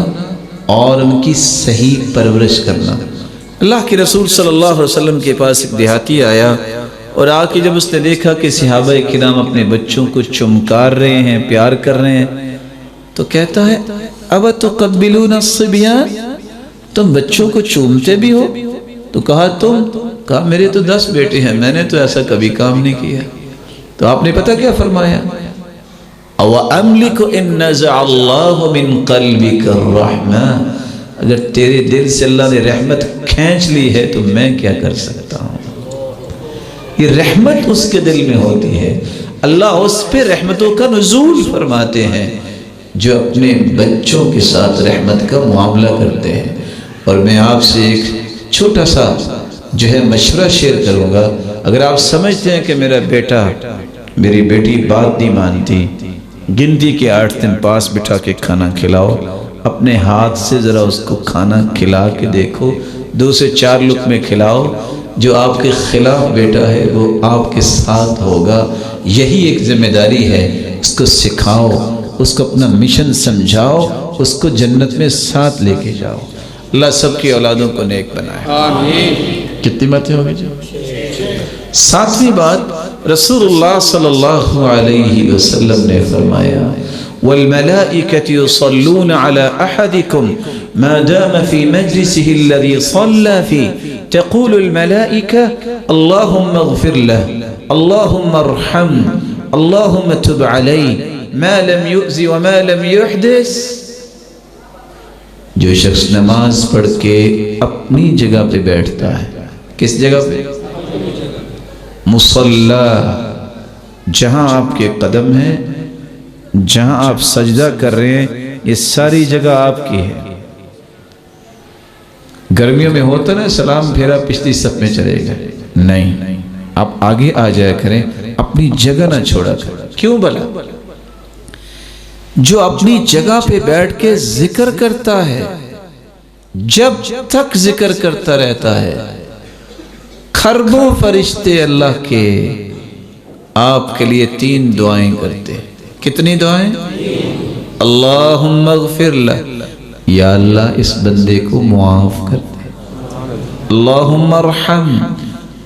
اور ان کی صحیح پرورش کرنا۔ اللہ کے رسول صلی اللہ علیہ وسلم کے پاس ایک دیہاتی آیا اور آ کے جب اس نے دیکھا کہ صحابہ کرام اپنے بچوں کو چمکار رہے ہیں، پیار کر رہے ہیں، تو کہتا ہے اب تقبلون الصبیان، تم بچوں کو چومتے بھی ہو؟ تو کہا میرے تو 10 بیٹے ہیں، میں نے تو ایسا کبھی کام نہیں کیا۔ تو آپ نے پتہ کیا فرمایا؟ وَأَمْلِكُ إِن نَزَعَ اللَّهُ مِن قَلْبِكَ الرَّحْمَةَ، اگر تیرے دل سے اللہ نے رحمت کھینچ لی ہے تو میں کیا کر سکتا ہوں۔ یہ رحمت اس کے دل میں ہوتی ہے، اللہ اس پہ رحمتوں کا نزول فرماتے ہیں جو اپنے بچوں کے ساتھ رحمت کا معاملہ کرتے ہیں۔ اور میں آپ سے ایک چھوٹا سا جو ہے مشورہ شیئر کروں گا، اگر آپ سمجھتے ہیں کہ میرا بیٹا میری بیٹی بات نہیں مانتی، گنتی کے 8 دن پاس بٹھا کے کھانا کھلاؤ، اپنے ہاتھ سے ذرا اس کو کھانا کھلا کے دیکھو، 2 سے 4 لقمے کھلاؤ، جو آپ کے خلاف بیٹا ہے وہ آپ کے ساتھ ہوگا۔ یہی ایک ذمہ داری ہے، اس کو سکھاؤ، اس کو اپنا مشن سمجھاؤ، اس کو جنت میں ساتھ لے کے جاؤ۔ اللہ سب کی اولادوں کو نیک بنائے، آمین۔ کتنی باتیں ہو گئی جی؟ 7ویں بات، رسول اللہ صلی اللہ علیہ وسلم نے فرمایا وَالْمَلَائِكَةُ يُصَلُّونَ عَلَىٰ أَحَدِكُمْ مَا دَامَ فِي مَجْلِسِهِ الَّذِي صَلَّى فِيهِ تَقُولُ الْمَلَائِكَةُ اللَّهُمَّ اغْفِرْ لَهُ اللَّهُمَّ ارْحَمْهُ اللَّهُمَّ تُبْ عَلَيْهِ مَا لَمْ يُؤْذِ وَمَا لَمْ يُحْدِث۔ جو شخص نماز پڑھ کے اپنی جگہ پہ بیٹھتا ہے، کس جگہ پہ؟ مصلی، جہاں آپ کے قدم ہیں، جہاں آپ سجدہ کر رہے ہیں، یہ ساری جگہ آپ کی ہے۔ گرمیوں میں ہوتا نا سلام پھیرا پچھلی صف میں چلے گا، نہیں، آپ آگے آ جایا کریں، اپنی جگہ نہ چھوڑا کریں۔ کیوں بھلا؟ جو اپنی جگہ پہ بیٹھ کے ذکر کرتا ہے، جب تک ذکر کرتا رہتا ہے، خربوں فرشتے اللہ کے آپ کے لیے 3 دعائیں کرتے ہیں۔ کتنی دعائیں؟ اللہم اغفر لہ، یا اللہ اس بندے کو معاف کر دے۔ اللہم ارحم،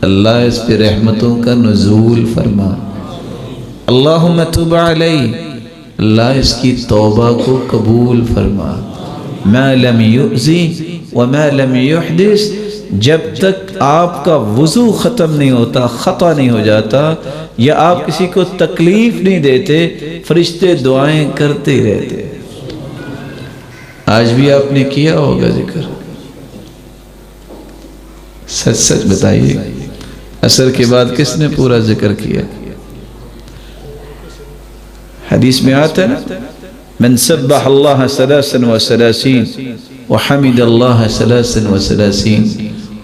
اللہ اس پہ رحمتوں کا نزول فرما۔ اللہم تب علیہ، اللہ اس کی توبہ کو قبول فرما۔ ما لم یؤذی وما لم یحدث، جب تک آپ کا وضو ختم نہیں ہوتا، خطا نہیں ہو جاتا، یا آپ کسی کو تکلیف نہیں دیتے، فرشتے دعائیں کرتے ہی رہتے۔ آج بھی آپ نے کیا ہوگا ذکر، سچ سچ بتائیے، عصر کے بعد کس نے پورا ذکر کیا؟ حدیث میں آتا ہے نا، من سبح اللہ 33 وحمد اللہ 33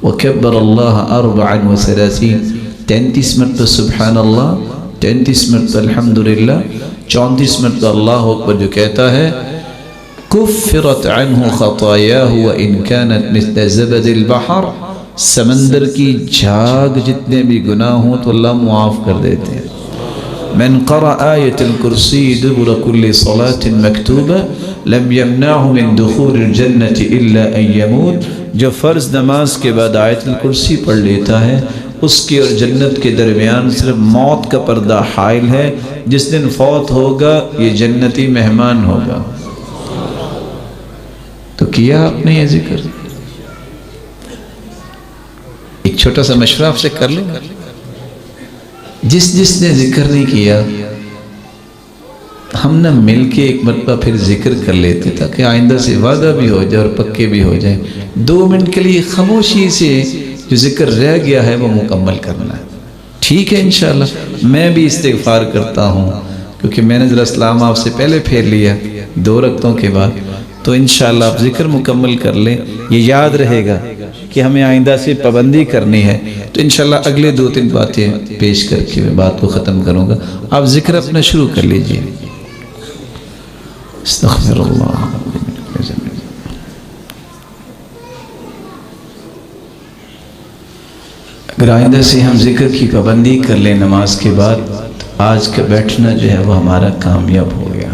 وکبر اللہ 34، 33 مرتبہ سبحان اللہ، 33 مرتبہ الحمدللہ، 34 مرتبہ اللہ اکبر جو کہتا ہے، کفرت عنہ خطایاہ وان کانت مثل زبد البحر، سمندر کی جھاگ جتنے بھی گناہ ہوں تو اللہ معاف کر دیتے ہیں۔ من قرأ آیت الکرسی دبر کل صلاة مکتوبہ لم یمنعہ من دخول الجنة الا ان یموت، جو فرض نماز کے بعد آیت الکرسی پڑھ لیتا ہے، اس کے اور جنت کے درمیان صرف موت کا پردہ حائل ہے، جس دن فوت ہوگا یہ جنتی مہمان ہوگا۔ تو کیا آپ نے یہ ذکر؟ ایک چھوٹا سا مشورہ آپ سے کر لیں، جس نے ذکر نہیں کیا، ہم نہ مل کے ایک مرتبہ پھر ذکر کر لیتے تاکہ آئندہ سے وعدہ بھی ہو جائے اور پکے بھی ہو جائے۔ 2 منٹ کے لیے خاموشی سے جو ذکر رہ گیا ہے وہ مکمل کرنا ہے، ٹھیک ہے؟ انشاءاللہ میں بھی استغفار کرتا ہوں، کیونکہ میں نے ذرا اسلام آپ سے پہلے پھیر لیا 2 رکعتوں کے بعد، تو انشاءاللہ آپ ذکر مکمل کر لیں۔ یہ یاد رہے گا کہ ہمیں آئندہ سے پابندی کرنی ہے، تو انشاءاللہ اگلے 2-3 باتیں پیش کر کے میں بات کو ختم کروں گا۔ آپ ذکر اپنا شروع کر لیجئے۔ استغفر اللہ۔ اگر آئندہ سے ہم ذکر کی پابندی کر لیں نماز کے بعد، آج کا بیٹھنا جو ہے وہ ہمارا کامیاب ہو گیا۔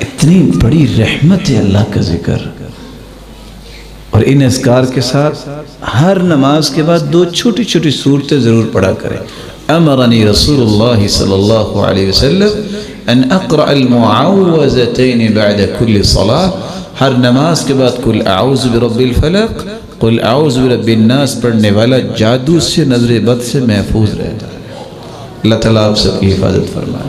اتنی بڑی رحمت ہے اللہ کا ذکر، اور ان اذکار کے ساتھ ہر نماز کے بعد 2 چھوٹی چھوٹی صورتیں ضرور پڑھا کریں۔ امرنی رسول اللہ صلی اللہ علیہ وسلم ان اقرأ المعوذتین بعد کل صلاة، ہر نماز کے بعد قل اعوذ برب الفلق، قل اعوذ برب الناس پڑھنے والا جادو سے، نظر بد سے محفوظ رہتا ہے۔ اللہ تعالیٰ آپ سب کی حفاظت فرمائے۔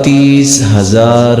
30,000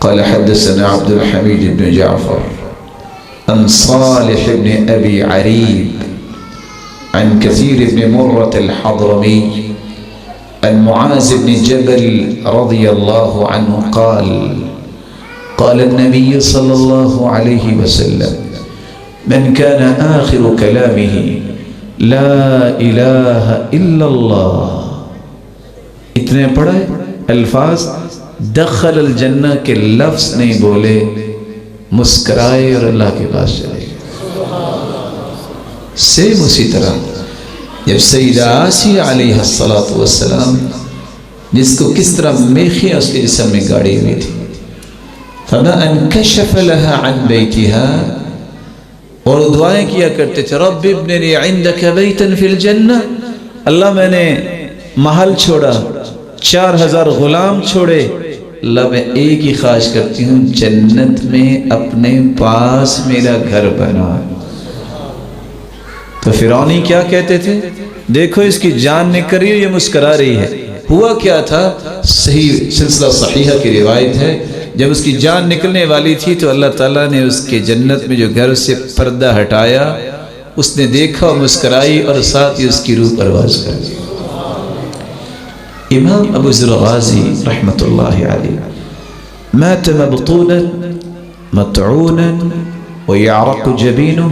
قال حدثنا عبد الحميد بن جعفر عن صالح بن أبي عريب عن كثير بن مرة الحضرمي عن معاذ بن جبل رضي الله عنه قال قال النبي صلى الله عليه وسلم من كان آخر كلامه لا إله إلا الله، اتنے پڑھے الفاظ دخل الجنہ کے لفظ نہیں بولے، مسکرائے اور اللہ کے پاس چلے گئے۔ سیم اسی طرح جب سیدہ آسیہ علیہ السلام جس کو کس طرح میخیاں اس کے جسم میں گاڑی ہوئی تھی، فما انکشف لها عن بیتها، اور دعائیں کیا کرتے تھے رب ابن لی عندک بیتا فی الجنہ، اللہ میں نے محل چھوڑا، 4000 غلام چھوڑے، اللہ میں ایک ہی خواہش کرتی ہوں جنت میں اپنے پاس میرا گھر بنا۔ تو فرعونی کیا کہتے تھے؟ دیکھو اس کی جان نکل رہی ہے، یہ مسکرا رہی ہے۔ ہوا کیا تھا؟ صحیح سلسلہ صحیحہ کی روایت ہے، جب اس کی جان نکلنے والی تھی تو اللہ تعالیٰ نے اس کے جنت میں جو گھر سے پردہ ہٹایا، اس نے دیکھا اور مسکرائی اور ساتھ ہی اس کی روح پرواز کر دی۔ امام ابو ذر غازی رحمت اللہ علیہ مات مبطونا مطعونا ويعرق جبینہ،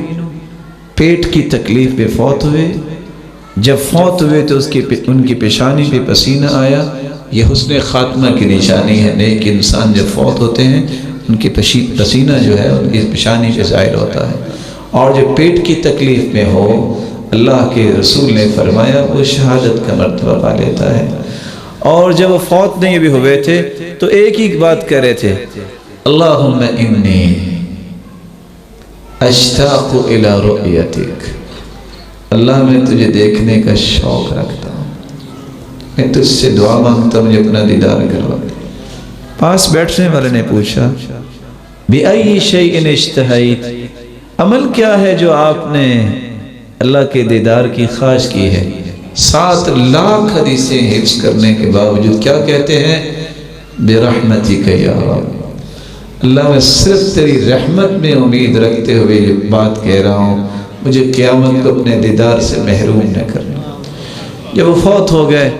پیٹ کی تکلیف پہ فوت ہوئے۔ جب فوت ہوئے تو ان کی پیشانی پہ پسینہ آیا۔ یہ حسن خاتمہ کی نشانی ہے، نیک انسان جب فوت ہوتے ہیں ان کی پسینہ جو ہے ان کی پیشانی پہ ظاہر ہوتا ہے، اور جب پیٹ کی تکلیف میں ہو اللہ کے رسول نے فرمایا وہ شہادت کا مرتبہ پا لیتا ہے۔ اور جب وہ فوت نہیں بھی ہوئے تھے تو ایک ہی بات کہہ رہے تھے، اللہم انی اشتاق الی رؤیتک، اللہ میں تجھے دیکھنے کا شوق رکھتا ہوں، میں تجھ سے دعا مانگتا ہوں مجھے اپنا دیدار کروا دے۔ پاس بیٹھنے والے نے پوچھا بِأَيِّ شَيْءٍ اشْتَهَيْتَ، عمل کیا ہے جو آپ نے اللہ کے دیدار کی خواہش کی ہے؟ 7 لاکھ حدیثیں حفظ کرنے کے باوجود کیا کہتے ہیں؟ بِرَحْمَتِكَ يَا رَبِّ، اللہ میں صرف تیری رحمت میں امید رکھتے ہوئے یہ بات کہہ رہا ہوں، مجھے قیامت کو اپنے دیدار سے محروم نہ کرنا۔ جب وہ فوت ہو گئے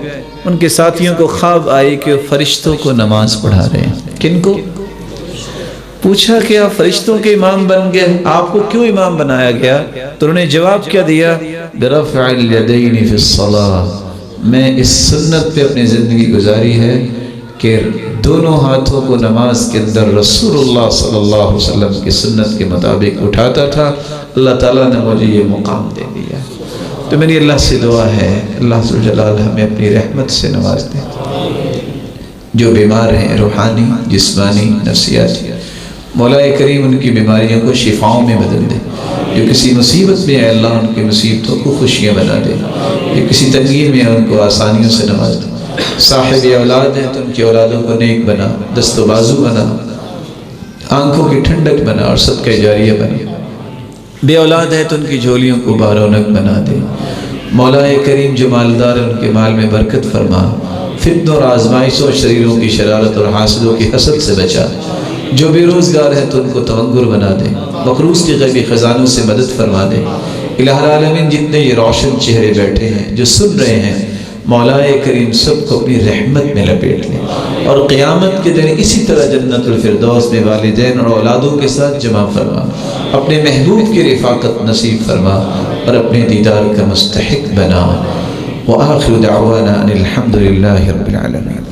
ان کے ساتھیوں کو خواب آئی کہ وہ فرشتوں کو نماز پڑھا رہے ہیں۔ کن کو؟ پوچھا کہ آپ فرشتوں کے امام بن گئے، آپ کو کیوں امام بنایا گیا؟ تو انہوں نے جواب کیا دیا؟ برفع الیدین فی الصلاۃ، میں اس سنت پہ اپنی زندگی گزاری ہے کہ دونوں ہاتھوں کو نماز کے اندر رسول اللہ صلی اللہ علیہ وسلم کی سنت کے مطابق اٹھاتا تھا، اللہ تعالیٰ نے مجھے یہ مقام دے دیا۔ تو میری اللہ سے دعا ہے اللہ ذوالجلال ہمیں اپنی رحمت سے نواز دے، جو بیمار ہیں روحانی جسمانی نفسیاتی، مولا کریم ان کی بیماریوں کو شفاؤں میں بدل دے، جو کسی مصیبت میں ہے اللہ ان کی مصیبتوں کو خوشیاں بنا دے، جو کسی تنگی میں ہے ان کو آسانیوں سے نواز دے، صاحب اولاد ہیں تو ان کی اولادوں کو نیک بنا، دست و بازو بنا، آنکھوں کی ٹھنڈک بنا اور صدقہ جاریہ بنا، بے اولاد ہے تو ان کی جھولیوں کو بارونق بنا دے، مولا کریم جو مالدار ہیں ان کے مال میں برکت فرما، فتنوں اور آزمائشوں اور شریروں کی شرارت اور حاسدوں کی حسد سے بچا، جو بے روزگار ہے تو ان کو تونگر بنا دے، مقروض کے غیبی خزانوں سے مدد فرما دے۔ الہ العالمین جتنے یہ روشن چہرے بیٹھے ہیں جو سن رہے ہیں، مولا کریم سب کو اپنی رحمت میں لپیٹ لے، اور قیامت کے دن اسی طرح جنت الفردوس میں والدین اور اولادوں کے ساتھ جمع فرما، اپنے محبوب کی رفاقت نصیب فرما اور اپنے دیدار کا مستحق بنا۔ وآخر دعوانا ان الحمد للہ رب العالمین۔